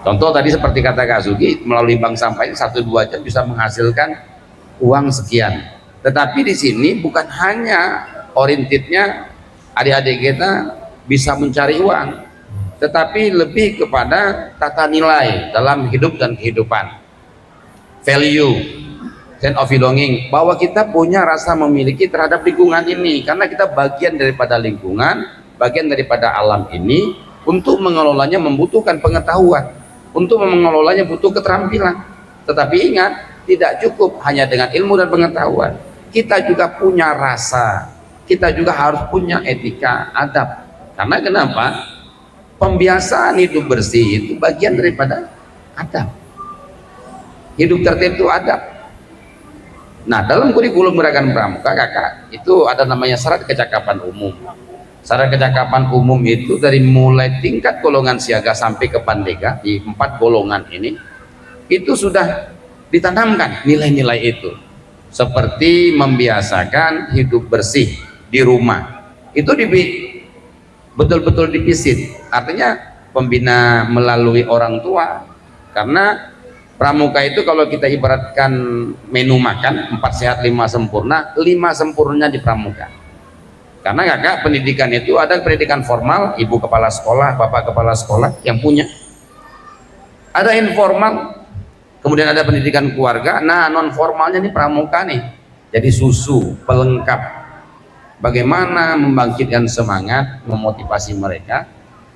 Contoh tadi seperti kata Kak Sugi, melalui bank sampah 1-2 jam bisa menghasilkan uang sekian. Tetapi di sini bukan hanya orientednya adik-adik kita bisa mencari uang, tetapi lebih kepada tata nilai dalam hidup dan kehidupan, value, sense of belonging, bahwa kita punya rasa memiliki terhadap lingkungan ini, karena kita bagian daripada lingkungan, bagian daripada alam ini. Untuk mengelolanya membutuhkan pengetahuan, untuk mengelolanya butuh keterampilan. Tetapi ingat, tidak cukup hanya dengan ilmu dan pengetahuan, kita juga punya rasa, kita juga harus punya etika, adab. Karena kenapa? Pembiasaan hidup bersih itu bagian daripada adab. Hidup tertib itu adab. Nah, dalam kurikulum gerakan pramuka, Kakak, itu ada namanya syarat kecakapan umum. Syarat kecakapan umum itu dari mulai tingkat golongan siaga sampai ke pandega, di 4 golongan ini, itu sudah ditanamkan nilai-nilai itu. Seperti membiasakan hidup bersih di rumah. Itu betul-betul dipisit. Artinya pembina melalui orang tua. Karena pramuka itu kalau kita ibaratkan menu makan 4 sehat 5 sempurna, 5 sempurnanya di pramuka. Karena Kakak, pendidikan itu ada pendidikan formal, ibu kepala sekolah, bapak kepala sekolah yang punya. Ada informal, kemudian ada pendidikan keluarga. Nah, non formalnya ini pramuka nih. Jadi susu pelengkap bagaimana membangkitkan semangat, memotivasi mereka.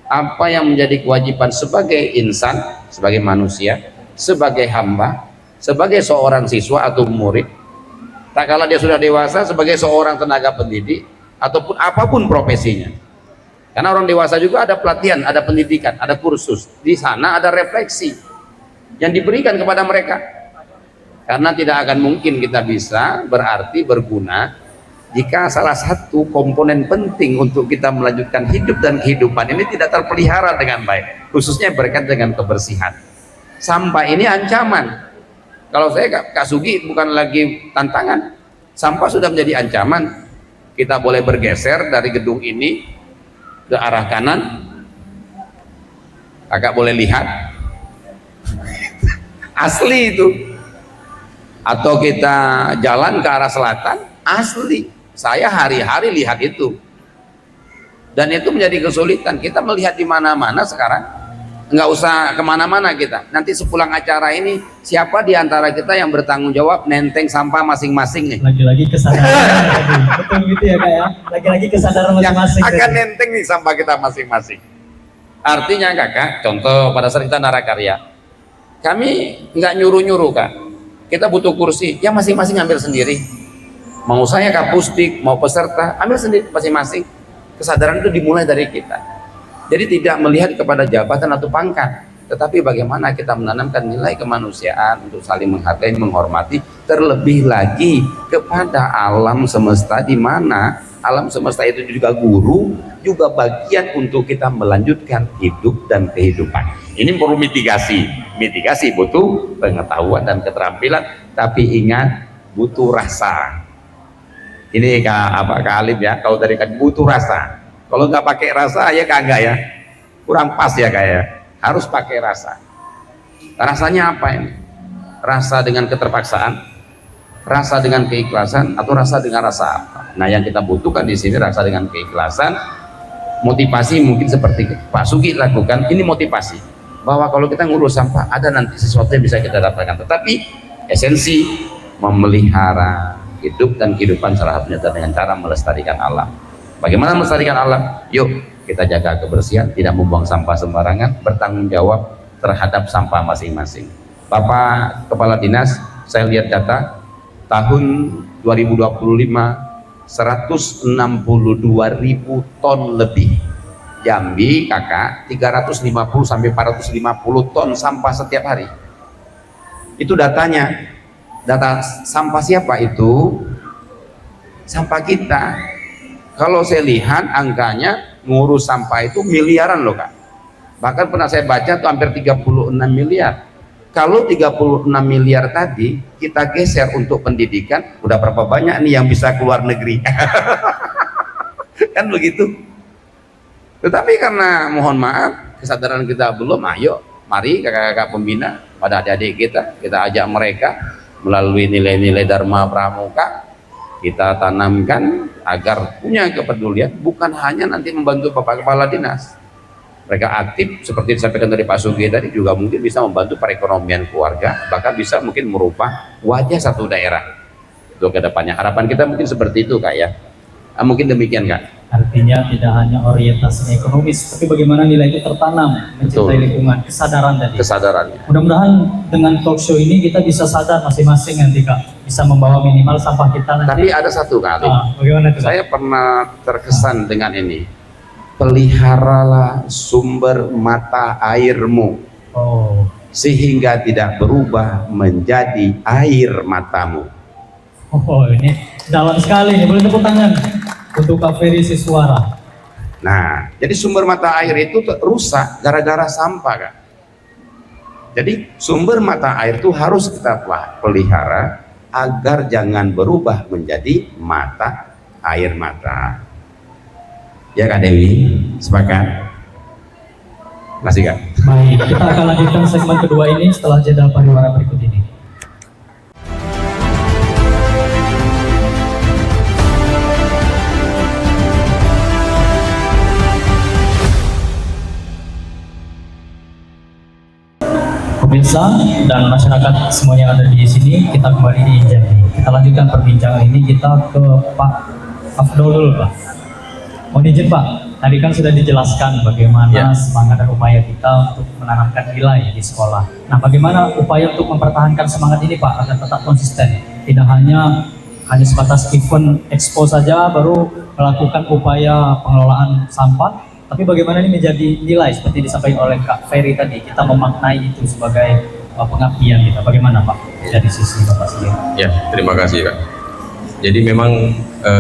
Apa yang menjadi kewajiban sebagai insan, sebagai manusia, sebagai hamba, sebagai seorang siswa atau murid. Tak kala dia sudah dewasa, sebagai seorang tenaga pendidik ataupun apapun profesinya. Karena orang dewasa juga ada pelatihan, ada pendidikan, ada kursus. Di sana ada refleksi yang diberikan kepada mereka. Karena tidak akan mungkin kita bisa berarti berguna jika salah satu komponen penting untuk kita melanjutkan hidup dan kehidupan ini tidak terpelihara dengan baik, khususnya berkaitan dengan kebersihan. Sampah ini ancaman. Kalau saya Kak Sugi bukan lagi tantangan, sampah sudah menjadi ancaman. Kita boleh bergeser dari gedung ini ke arah kanan, Kakak boleh lihat asli itu. Atau kita jalan ke arah selatan, asli. Saya hari-hari lihat itu, dan itu menjadi kesulitan. Kita melihat di mana-mana sekarang, nggak usah kemana-mana kita. Nanti sepulang acara ini, siapa di antara kita yang bertanggung jawab nenteng sampah masing-masing nih? Lagi-lagi kesadaran. Betul gitu ya Kak ya. Lagi-lagi kesadaran Yang masing-masing. akan nenteng nih sampah kita masing-masing. Artinya Kakak, contoh pada saat kita narakarya, kami nggak nyuruh-nyuruh Kak. Kita butuh kursi, ya masing-masing ambil sendiri. Mau saya kapusdik, mau peserta, ambil sendiri masing-masing. Kesadaran itu dimulai dari kita. Jadi tidak melihat kepada jabatan atau pangkat, tetapi bagaimana kita menanamkan nilai kemanusiaan untuk saling menghargai, menghormati, terlebih lagi kepada alam semesta, di mana alam semesta itu juga guru, juga bagian untuk kita melanjutkan hidup dan kehidupan. Ini perlu mitigasi butuh pengetahuan dan keterampilan, tapi ingat butuh rasa. Ini Kak Alif ya, kalau dari butuh rasa. Kalau nggak pakai rasa ya kagak ya, kurang pas ya kayak. Harus pakai rasa. Rasanya apa ini? Rasa dengan keterpaksaan, rasa dengan keikhlasan, atau rasa dengan rasa apa? Nah, yang kita butuhkan di sini rasa dengan keikhlasan. Motivasi mungkin seperti Pak Sugi lakukan. Ini motivasi bahwa kalau kita ngurus sampah ada nanti sesuatu yang bisa kita dapatkan. Tetapi esensi memelihara hidup dan kehidupan salah satunya dengan cara melestarikan alam. Bagaimana melestarikan alam? Yuk kita jaga kebersihan, tidak membuang sampah sembarangan, bertanggung jawab terhadap sampah masing-masing. Bapak Kepala Dinas, saya lihat data tahun 2025 162.000 ton lebih. Jambi kakak 350 sampai 450 ton sampah setiap hari. Itu datanya. Data sampah siapa itu? Sampah kita. Kalau saya lihat angkanya ngurus sampah itu miliaran loh Kak. Bahkan pernah saya baca tuh hampir 36 miliar. Kalau 36 miliar tadi kita geser untuk pendidikan, udah berapa banyak nih yang bisa keluar negeri? Kan begitu. Tetapi karena mohon maaf kesadaran kita belum, ayo mari kakak-kakak pembina pada adik-adik kita ajak mereka melalui nilai-nilai Dharma Pramuka, kita tanamkan agar punya kepedulian, bukan hanya nanti membantu Bapak Kepala Dinas. Mereka aktif seperti disampaikan dari Pak Sugi tadi, juga mungkin bisa membantu perekonomian keluarga, bahkan bisa mungkin merubah wajah satu daerah untuk kedepannya. Harapan kita mungkin seperti itu Kak ya. Mungkin demikian Kak. Artinya tidak hanya orientasinya ekonomis, tapi bagaimana nilai itu tertanam, mencintai lingkungan, kesadaran tadi. Kesadarannya. Mudah-mudahan dengan talk show ini kita bisa sadar masing-masing nanti Kak, bisa membawa minimal sampah kita nanti. Tapi ada satu kali, bagaimana itu, Kak? Saya pernah terkesan dengan ini. Peliharalah sumber mata airmu, sehingga tidak berubah menjadi air matamu. Oh, ini dalam sekali nih, boleh tepuk tangan untuk Kak Ferry Siswara. Nah, jadi sumber mata air itu rusak gara-gara sampah Kak. Jadi sumber mata air itu harus kita pelihara agar jangan berubah menjadi mata air mata. Ya Kak Dewi, sepakat? Masih Kak? Baik, kita akan lanjutkan segmen kedua ini setelah jeda pariwara berikut ini. Pemirsa dan masyarakat semuanya yang ada di sini, kita kembali di Jambi. Kita lanjutkan perbincangan ini, kita ke Pak Afdolul Pak. Mohon izin Pak, tadi kan sudah dijelaskan bagaimana semangat dan upaya kita untuk menanamkan nilai di sekolah. Nah, bagaimana upaya untuk mempertahankan semangat ini Pak agar tetap konsisten? Tidak hanya sebatas event expo saja baru melakukan upaya pengelolaan sampah, tapi bagaimana ini menjadi nilai seperti disampaikan oleh Kak Ferry tadi, kita memaknai itu sebagai pengabdian kita. Bagaimana Pak dari sisi Bapak sendiri? Ya, terima kasih Kak. Jadi memang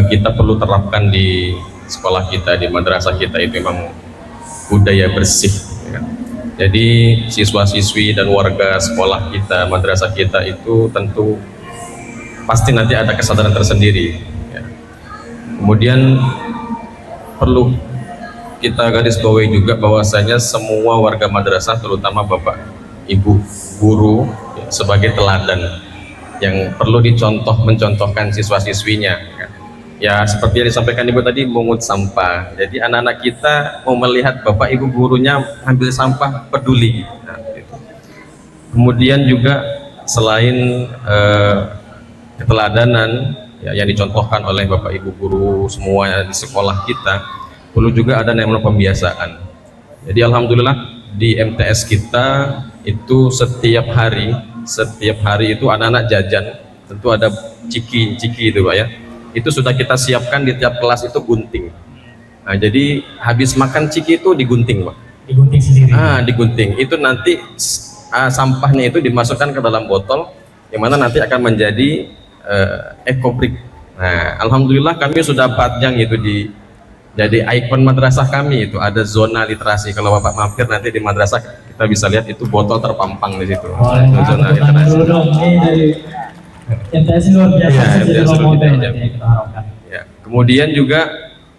kita perlu terapkan di sekolah kita, di madrasah kita itu memang budaya bersih ya. Jadi siswa-siswi dan warga sekolah kita, madrasah kita itu tentu pasti nanti ada kesadaran tersendiri ya. Kemudian perlu kita garis bawahi juga bahwasanya semua warga madrasah, terutama Bapak Ibu guru ya, sebagai teladan yang perlu mencontohkan siswa-siswinya ya. Ya seperti yang disampaikan Ibu tadi, mengut sampah. Jadi anak-anak kita mau melihat Bapak Ibu gurunya ambil sampah, peduli. Nah, gitu. Kemudian juga selain keteladanan ya, yang dicontohkan oleh Bapak Ibu guru semua di sekolah kita, perlu juga ada namanya pembiasaan. Jadi alhamdulillah di MTS kita itu setiap hari itu anak-anak jajan, tentu ada ciki itu Pak ya. Itu sudah kita siapkan di tiap kelas itu gunting. Nah, jadi habis makan ciki itu digunting Pak. Digunting sendiri. Digunting. Itu nanti sampahnya itu dimasukkan ke dalam botol, yang mana nanti akan menjadi ekobrik. Nah, alhamdulillah kami sudah pajang itu jadi ikon madrasah kami. Itu ada zona literasi. Kalau Bapak mampir nanti di madrasah, kita bisa lihat itu botol terpampang di situ. Zona literasi. Dulu dong, ini dari MTS luar biasa jadi MTS role model Jambi. ya, kita harapkan. Ya. Kemudian juga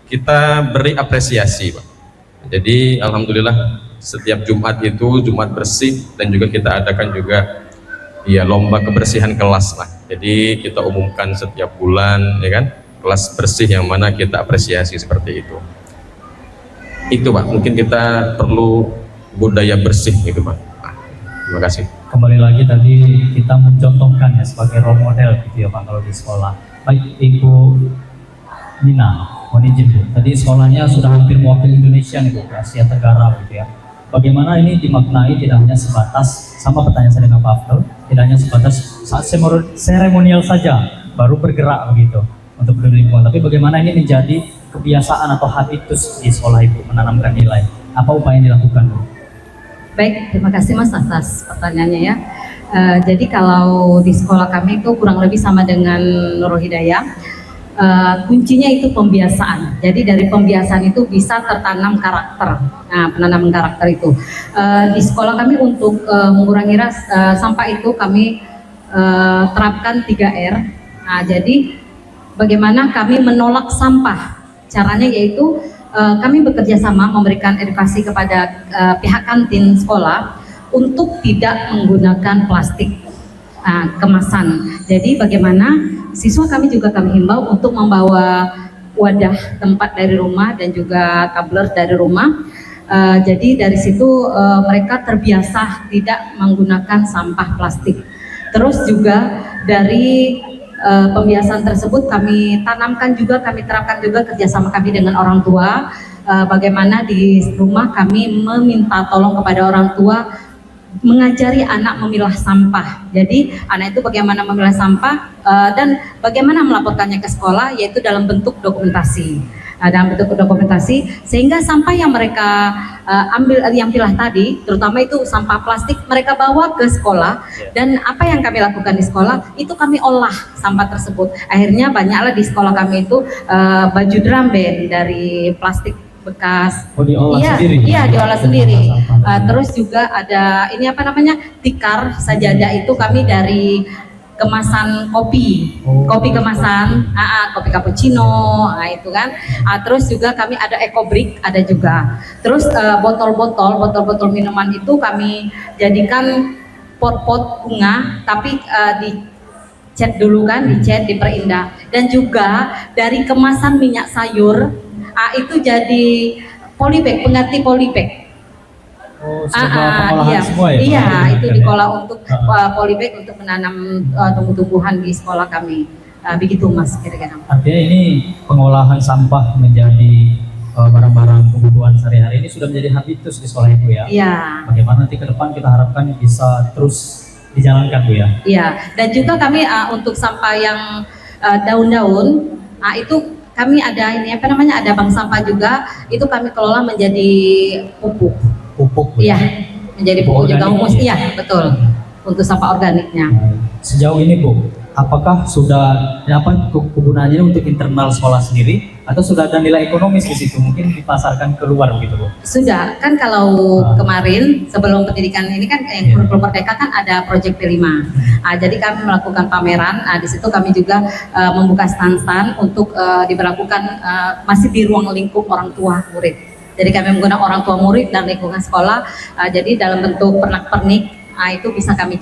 kita beri apresiasi, Pak. Jadi alhamdulillah setiap Jumat itu Jumat bersih, dan juga kita adakan juga ya lomba kebersihan kelas lah. Jadi kita umumkan setiap bulan, ya kan, kelas bersih yang mana kita apresiasi seperti itu. Itu Pak, mungkin kita perlu budaya bersih gitu Pak. Terima kasih. Kembali lagi tadi kita mencontohkan ya sebagai role model gitu ya Pak kalau di sekolah. Baik Ibu Nina, mohon izin Bu. Tadi sekolahnya sudah hampir mewakili Indonesia nih Bu, ke Asia Tenggara gitu ya. Bagaimana ini dimaknai tidak hanya sebatas, sama pertanyaan saya dengan Pak Afdal, tidak hanya sebatas saat seremonial saja baru bergerak begitu untuk peduli lingkungan, tapi bagaimana ini menjadi kebiasaan atau habitus di sekolah Ibu menanamkan nilai. Apa upaya yang dilakukan Bu? Baik, terima kasih Mas atas pertanyaannya ya. Jadi kalau di sekolah kami itu kurang lebih sama dengan Nurul Hidayah. Kuncinya itu pembiasaan. Jadi dari pembiasaan itu bisa tertanam karakter. Nah, penanaman karakter itu di sekolah kami untuk mengurangi sampah itu kami terapkan 3R. Nah, jadi bagaimana kami menolak sampah? Caranya yaitu kami bekerja sama memberikan edukasi kepada pihak kantin sekolah untuk tidak menggunakan plastik kemasan. Jadi bagaimana siswa kami juga kami himbau untuk membawa wadah tempat dari rumah dan juga tumbler dari rumah. Jadi dari situ mereka terbiasa tidak menggunakan sampah plastik. Terus juga dari pembiasaan tersebut kami tanamkan juga, kami terapkan juga kerjasama kami dengan orang tua. Bagaimana di rumah kami meminta tolong kepada orang tua mengajari anak memilah sampah. Jadi anak itu bagaimana memilah sampah dan bagaimana melaporkannya ke sekolah, yaitu dalam bentuk dokumentasi. Dalam bentuk dokumentasi, sehingga sampah yang mereka ambil, yang pilah tadi, terutama itu sampah plastik, mereka bawa ke sekolah. Dan apa yang kami lakukan di sekolah itu kami olah sampah tersebut. Akhirnya banyaklah di sekolah kami itu baju drum band dari plastik bekas. Oh, diolah sendiri? Iya, diolah sendiri. Terus juga ada ini apa namanya, tikar sajadah, itu kami dari kemasan kopi, kopi kemasan, kopi cappuccino, itu kan. Terus juga kami ada ekobrik, ada juga. Terus botol-botol minuman itu kami jadikan pot-pot bunga, tapi dicat dulu kan, dicat, diperindah. Dan juga dari kemasan minyak sayur, itu jadi polybag, pengganti polybag. Pengolahan iya, semua ya? Iya, itu diolah untuk polybag untuk menanam tumbuh-tumbuhan di sekolah kami. Begitu Mas, kira-kira. Artinya ini pengolahan sampah menjadi barang-barang kebutuhan sehari-hari ini sudah menjadi habitus di sekolah Ibu ya? Iya. Bagaimana nanti ke depan kita harapkan bisa terus dijalankan Bu ya? Iya, dan juga kami untuk sampah yang daun-daun, itu kami ada ini apa namanya, ada bank sampah juga, itu kami kelola menjadi pupuk. Pupuk. Iya, menjadi pupuk juga humus. Ya? Iya, betul. Untuk sampah organiknya. Sejauh ini Bu, apakah sudah apa kegunaannya untuk internal sekolah sendiri atau sudah ada nilai ekonomis di situ, mungkin dipasarkan keluar begitu Bu? Sudah, kan kalau kemarin sebelum pendidikan ini kan yang kurikulum merdeka kan ada Project P5. Jadi kami melakukan pameran, di situ kami juga membuka stand-stand untuk diberlakukan masih di ruang lingkup orang tua murid. Jadi kami menggunakan orang tua murid dan lingkungan sekolah, jadi dalam bentuk pernak-pernik, itu bisa kami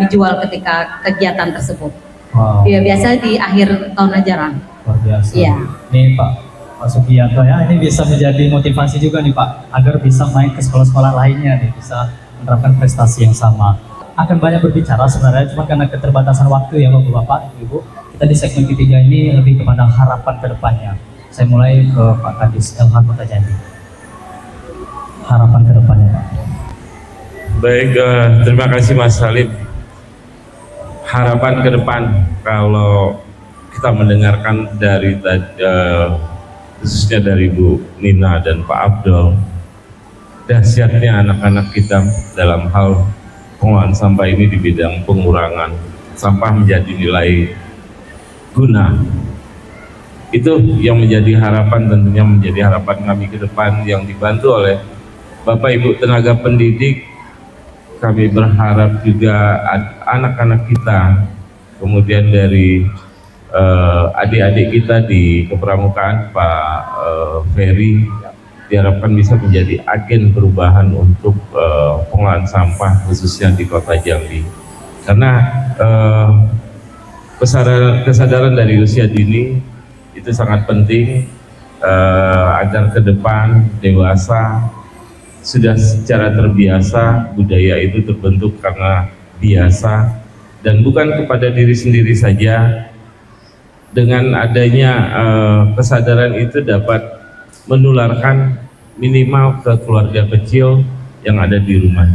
jual ketika kegiatan tersebut. Wow. Ya, biasa di akhir tahun ajaran. Luar biasa. Iya. Nih Pak Sugianto ya, ini bisa menjadi motivasi juga nih Pak, agar bisa main ke sekolah-sekolah lainnya nih, bisa menerapkan prestasi yang sama. Akan banyak berbicara sebenarnya, cuma karena keterbatasan waktu ya Bapak-Bapak, Ibu, kita di segmen ketiga ini lebih kepada harapan ke depannya. Saya mulai ke Pak Kadis LH Kota Jambi. Harapan ke depannya Pak. Baik, terima kasih Mas Salim. Harapan ke depan, kalau kita mendengarkan dari khususnya dari Bu Nina dan Pak Abdul, dahsyatnya anak-anak kita dalam hal pengelolaan sampah ini di bidang pengurangan sampah menjadi nilai guna. Itu yang menjadi harapan, tentunya menjadi harapan kami ke depan yang dibantu oleh Bapak Ibu tenaga pendidik. Kami berharap juga anak-anak kita, kemudian dari adik-adik kita di kepramukaan, Pak Ferry, diharapkan bisa menjadi agen perubahan untuk pengelolaan sampah khususnya di Kota Jambi. Karena kesadaran dari usia dini itu sangat penting agar ke depan dewasa sudah secara terbiasa, budaya itu terbentuk karena biasa dan bukan kepada diri sendiri saja. Dengan adanya kesadaran itu dapat menularkan minimal ke keluarga kecil yang ada di rumah.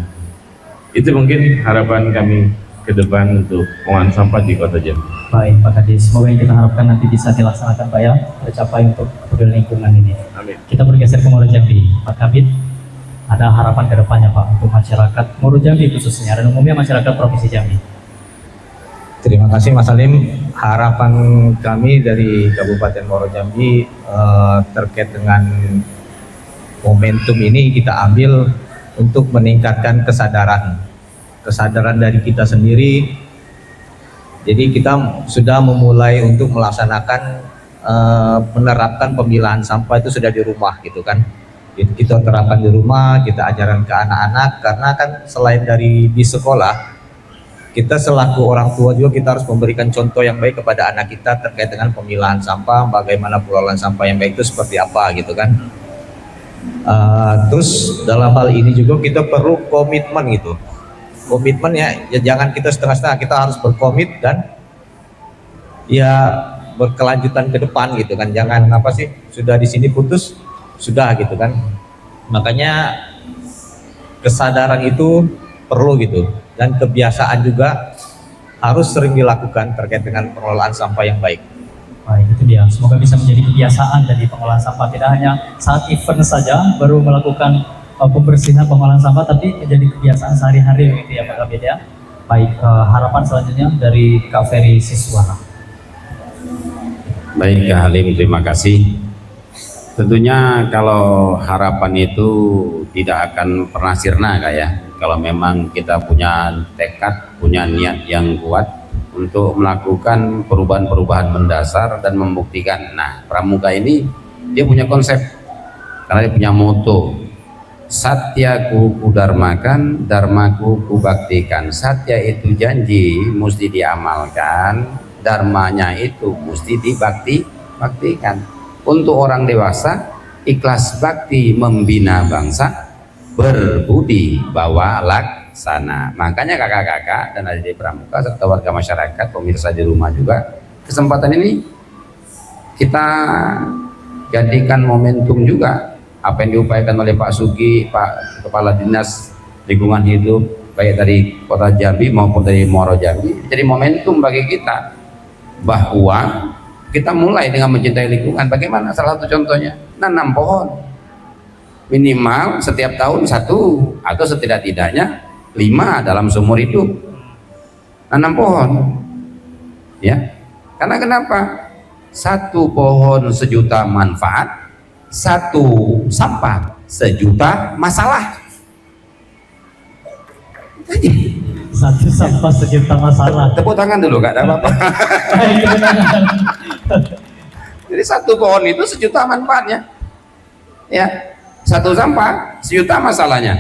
Itu mungkin harapan kami ke depan untuk pengelolaan sampah di Kota Jambi. Baik Pak Kadis, semoga yang kita harapkan nanti bisa dilaksanakan Pak ya, tercapai untuk kepedulian lingkungan ini. Amin. Kita bergeser ke Muaro Jambi. Pak Kabid, ada harapan ke depannya Pak untuk masyarakat Muaro Jambi khususnya dan umumnya masyarakat Provinsi Jambi. Terima kasih Mas Salim. Harapan kami dari Kabupaten Muaro Jambi terkait dengan momentum ini kita ambil untuk meningkatkan kesadaran dari kita sendiri. Jadi kita sudah memulai untuk melaksanakan menerapkan pemilahan sampah itu sudah di rumah gitu kan. Kita terapkan di rumah, kita ajarkan ke anak-anak karena kan selain dari di sekolah, kita selaku orang tua juga kita harus memberikan contoh yang baik kepada anak kita terkait dengan pemilahan sampah, bagaimana pengelolaan sampah yang baik itu seperti apa gitu kan. Terus dalam hal ini juga kita perlu komitmen gitu. Komitmen ya jangan kita setengah-setengah, kita harus berkomit dan ya berkelanjutan ke depan gitu kan. Jangan apa sih sudah di sini putus sudah gitu kan. Makanya kesadaran itu perlu gitu. Dan kebiasaan juga harus sering dilakukan terkait dengan pengelolaan sampah yang baik. Baik, itu dia. Semoga bisa menjadi kebiasaan dari pengelolaan sampah. Tidak hanya saat event saja baru melakukan pembersihan pengelolaan sampah, tapi menjadi kebiasaan sehari-hari begitu ya Pak Kabid ya. Baik, harapan selanjutnya dari Kak Ferry Siswana. Baik Kak Halim, terima kasih. Tentunya kalau harapan itu tidak akan pernah sirna Kak ya. Kalau memang kita punya tekad, punya niat yang kuat untuk melakukan perubahan-perubahan mendasar dan membuktikan. Nah, Pramuka ini dia punya konsep karena dia punya moto, Satyaku kudarmakan, dharmaku kubaktikan. Satya itu janji mesti diamalkan, dharmanya itu mesti dibaktikan. Untuk orang dewasa, ikhlas bakti membina bangsa, berbudi bawa laksana. Makanya kakak-kakak dan adik Pramuka serta warga masyarakat, pemirsa di rumah juga, kesempatan ini kita jadikan momentum juga apa yang diupayakan oleh Pak Sugi, Pak Kepala Dinas Lingkungan Hidup, baik dari Kota Jambi maupun dari Muaro Jambi, jadi momentum bagi kita bahwa kita mulai dengan mencintai lingkungan. Bagaimana? Salah satu contohnya nanam pohon. Minimal setiap tahun 1 atau setidak-tidaknya 5 dalam seumur hidup. Nanam pohon ya, karena kenapa? 1 pohon 1.000.000 manfaat, 1 sampah 1.000.000 masalah. 1 sampah 1.000.000 masalah. Tepuk tangan dulu Kak, ada apa-apa. Jadi 1 pohon itu 1.000.000 manfaatnya ya, 1 sampah 1.000.000 masalahnya.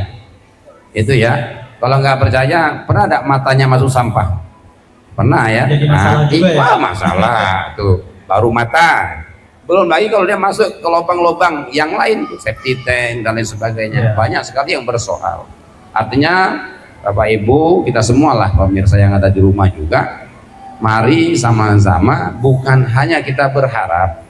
Itu ya. Kalau nggak percaya, pernah ada matanya masuk sampah? Pernah ya? Jadi masalah juga ya? Masalah tuh, baru mata. Belum lagi kalau dia masuk ke lubang-lubang yang lain, septic tank dan lain sebagainya. Banyak sekali yang bersoal. Artinya Bapak Ibu, kita semualah pemirsa yang ada di rumah juga, mari sama-sama bukan hanya kita berharap,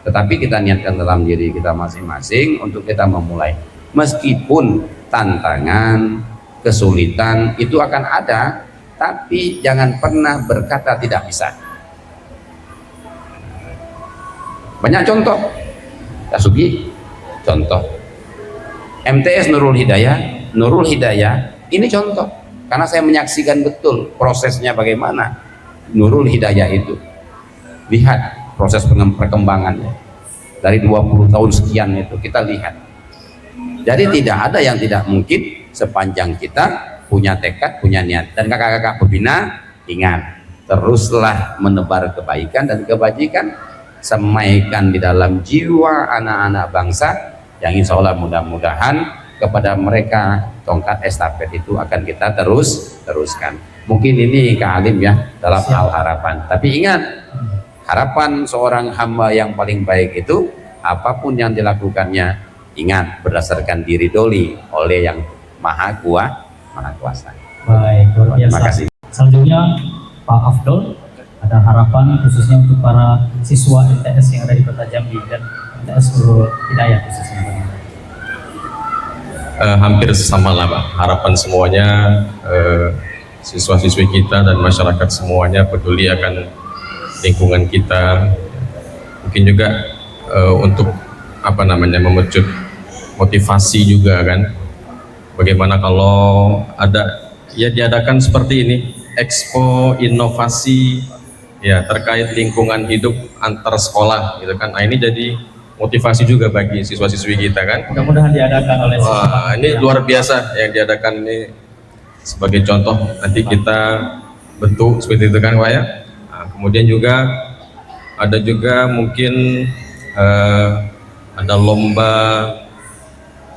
tetapi kita niatkan dalam diri kita masing-masing untuk kita memulai. Meskipun tantangan, kesulitan itu akan ada, tapi jangan pernah berkata tidak bisa. Banyak contoh, Kak Sugi, contoh. MTS Nurul Hidayah ini contoh, karena saya menyaksikan betul prosesnya bagaimana Nurul Hidayah itu. Lihat proses perkembangannya dari 20 tahun sekian itu, kita lihat. Jadi tidak ada yang tidak mungkin sepanjang kita punya tekad, punya niat. Dan kakak-kakak pembina, ingat, teruslah menebar kebaikan dan kebajikan, semaikan di dalam jiwa anak-anak bangsa, yang insya Allah mudah-mudahan kepada mereka tongkat estafet itu akan kita teruskan. Mungkin ini Kak Alim ya dalam hal harapan, tapi ingat, harapan seorang hamba yang paling baik itu apapun yang dilakukannya, ingat, berdasarkan diridhoi oleh yang maha kuasa. Baik, luar biasa. Terima kasih. Selanjutnya Pak Afdol, ada harapan khususnya untuk para siswa MTS yang ada di Kota Jambi dan MTS Nurul Hidayah khususnya. Hampir sama lah Pak. Harapan semuanya siswa-siswi kita dan masyarakat semuanya peduli akan lingkungan kita. Mungkin juga untuk memecut motivasi juga kan. Bagaimana kalau ada ya diadakan seperti ini, expo inovasi ya terkait lingkungan hidup antar sekolah gitu kan. Nah, ini jadi motivasi juga bagi siswa-siswi kita kan. Mudah-mudahan diadakan oleh Wah, ini luar biasa yang diadakan ini, sebagai contoh nanti kita bentuk seperti itu kan Pak ya. Nah, kemudian juga ada juga mungkin ada lomba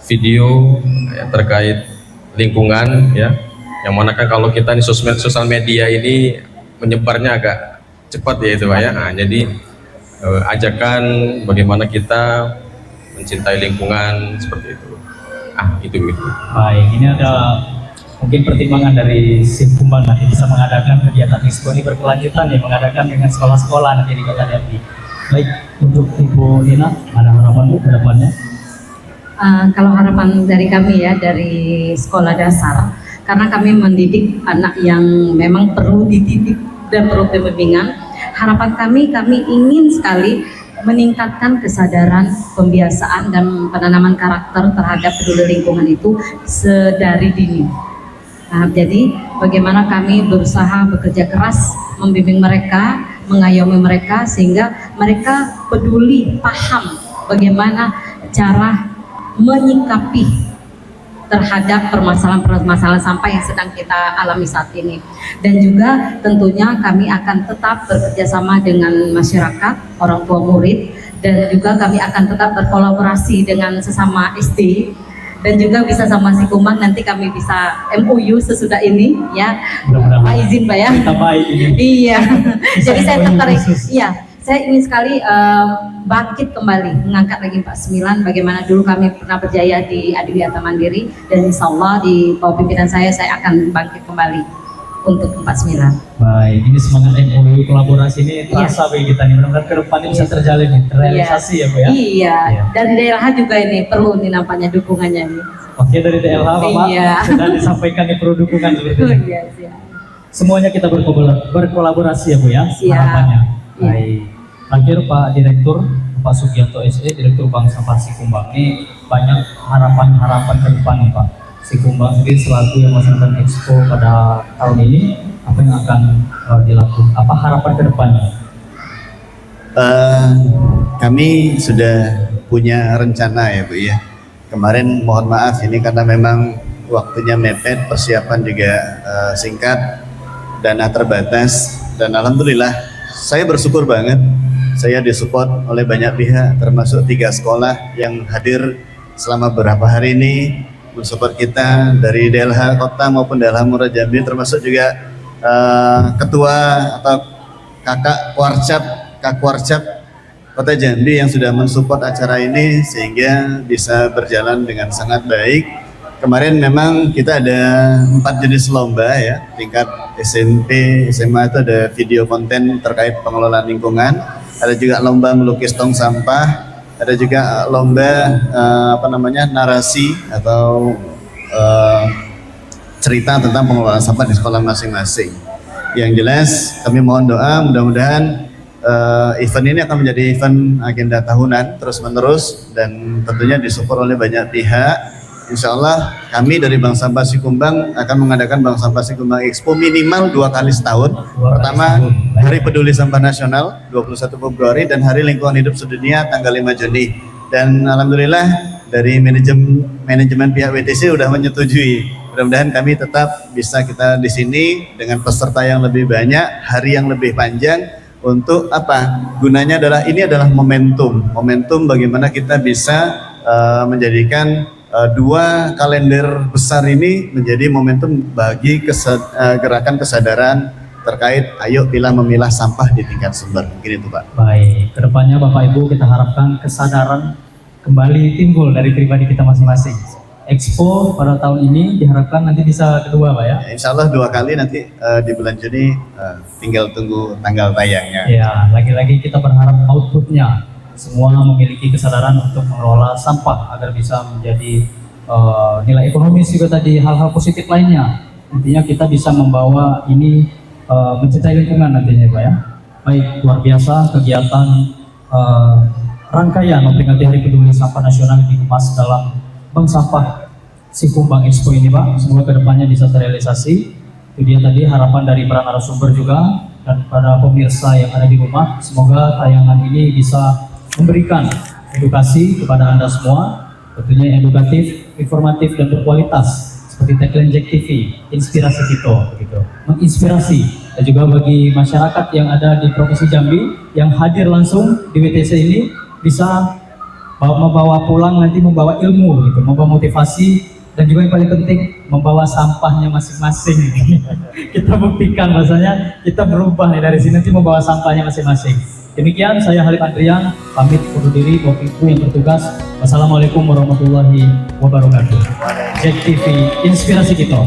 video ya, terkait lingkungan ya, yang mana kan kalau kita di sosial media ini menyebarnya agak cepat ya itu Pak ya. Nah, jadi ajakan bagaimana kita mencintai lingkungan seperti itu. Itu gitu. Baik, ini ada mungkin pertimbangan dari Simkumbang nanti bisa mengadakan kegiatan expo ini berkelanjutan ya, mengadakan dengan sekolah-sekolah nanti di Kota Jambi. Baik, untuk Ibu Nina, ada harapan Bu ke depannya? Kalau harapan dari kami ya, dari sekolah dasar, karena kami mendidik anak yang memang perlu dididik dan perlu pembimbingan, harapan kami ingin sekali meningkatkan kesadaran, pembiasaan dan penanaman karakter terhadap peduli lingkungan itu sedari dini. Nah, jadi bagaimana kami berusaha bekerja keras membimbing mereka, mengayomi mereka sehingga mereka peduli, paham bagaimana cara menyikapi terhadap permasalahan-permasalahan sampah yang sedang kita alami saat ini. Dan juga tentunya kami akan tetap bekerjasama dengan masyarakat, orang tua murid, dan juga kami akan tetap berkolaborasi dengan sesama SD, dan juga bisa sama Simkumbang, nanti kami bisa MOU sesudah ini ya. Pak izin Pak ya. Kita baik ini. Iya. Jadi saya tertarik. khusus. Iya. Saya ingin sekali bangkit kembali, mengangkat lagi 49, bagaimana dulu kami pernah berjaya di Adiwiyata Mandiri, dan insya Allah di bawah pimpinan saya akan bangkit kembali untuk 49. Baik, ini semangat MOU kolaborasi ini terasa bagi kita nih, mudah-mudahan ke depan ini bisa terjalin nih, terrealisasi ya Bu ya? Iya, dari DLH juga ini perlu nih nampaknya dukungannya nih. Oke, dari DLH Bapak Iya. sudah disampaikan nih perlu dukungan seperti itu. Iya, siap. Semuanya kita berkolaborasi ya Bu ya, Siap. harapannya. Iya. Baik, terakhir Pak Direktur, Pak Sugianto SE, Direktur Bank Sampah Simkumbang, ini banyak harapan-harapan ke depan nih Pak. Simkumbang sendiri selaku yang melaksanakan expo pada tahun ini, apa yang akan dilakukan? Apa harapan ke depannya? Kami sudah punya rencana ya Bu ya. Kemarin mohon maaf ini karena memang waktunya mepet, persiapan juga singkat, dana terbatas, dan alhamdulillah saya bersyukur banget saya disupport oleh banyak pihak, termasuk 3 sekolah yang hadir selama beberapa hari ini mensupport kita dari DLH Kota maupun DLH Muara Jambi, termasuk juga ketua atau Kak Warcap Kota Jambi yang sudah mensupport acara ini sehingga bisa berjalan dengan sangat baik. Kemarin memang kita ada 4 jenis lomba ya, tingkat SMP, SMA itu ada video konten terkait pengelolaan lingkungan, ada juga lomba melukis tong sampah, ada juga lomba narasi atau cerita tentang pengelolaan sampah di sekolah masing-masing. Yang jelas kami mohon doa mudah-mudahan event ini akan menjadi event agenda tahunan terus-menerus dan tentunya disupport oleh banyak pihak. insya Allah kami dari Bank Sampah Sikumbang akan mengadakan Bank Sampah Sikumbang Expo minimal 2 kali setahun. Pertama, Hari Peduli Sampah Nasional 21 Februari dan Hari Lingkungan Hidup Sedunia tanggal 5 Juni. Dan alhamdulillah dari manajemen pihak WTC sudah menyetujui. Mudah-mudahan kami tetap bisa kita di sini dengan peserta yang lebih banyak, hari yang lebih panjang. Untuk apa? Gunanya adalah ini adalah momentum bagaimana kita bisa menjadikan 2 kalender besar ini menjadi momentum bagi gerakan kesadaran terkait ayo pilah memilah sampah di tingkat sumber. Mungkin itu Pak. Baik, kedepannya Bapak Ibu kita harapkan kesadaran kembali timbul dari pribadi kita masing-masing. Expo pada tahun ini diharapkan nanti bisa kedua Pak ya? Insya Allah 2 kali nanti di bulan Juni, tinggal tunggu tanggal tayangnya. Ya, lagi-lagi kita berharap outputnya semua memiliki kesadaran untuk mengelola sampah agar bisa menjadi nilai ekonomis juga tadi, hal-hal positif lainnya. Intinya kita bisa membawa ini mencintai lingkungan nantinya Pak ya. Baik, luar biasa kegiatan rangkaian memperingati Hari Peduli Sampah Nasional yang dikemas dalam Bank Sampah Sikumbang Expo ini Pak, semoga kedepannya bisa terrealisasi. Itu dia tadi harapan dari para narasumber juga dan para pemirsa yang ada di rumah. Semoga tayangan ini bisa memberikan edukasi kepada Anda semua, tentunya edukatif, informatif dan berkualitas seperti tagline Jack TV, inspirasi kita, begitu. Menginspirasi dan juga bagi masyarakat yang ada di Provinsi Jambi yang hadir langsung di WTC ini bisa membawa pulang nanti membawa ilmu gitu, membawa motivasi dan juga yang paling penting membawa sampahnya masing-masing. Kita buktikan bahasanya kita berubah nih dari sini nanti membawa sampahnya masing-masing. Demikian saya Halid Andrian pamit undur diri, Bapak Ibu yang bertugas. Wassalamualaikum warahmatullahi wabarakatuh. Jack TV, inspirasi kita.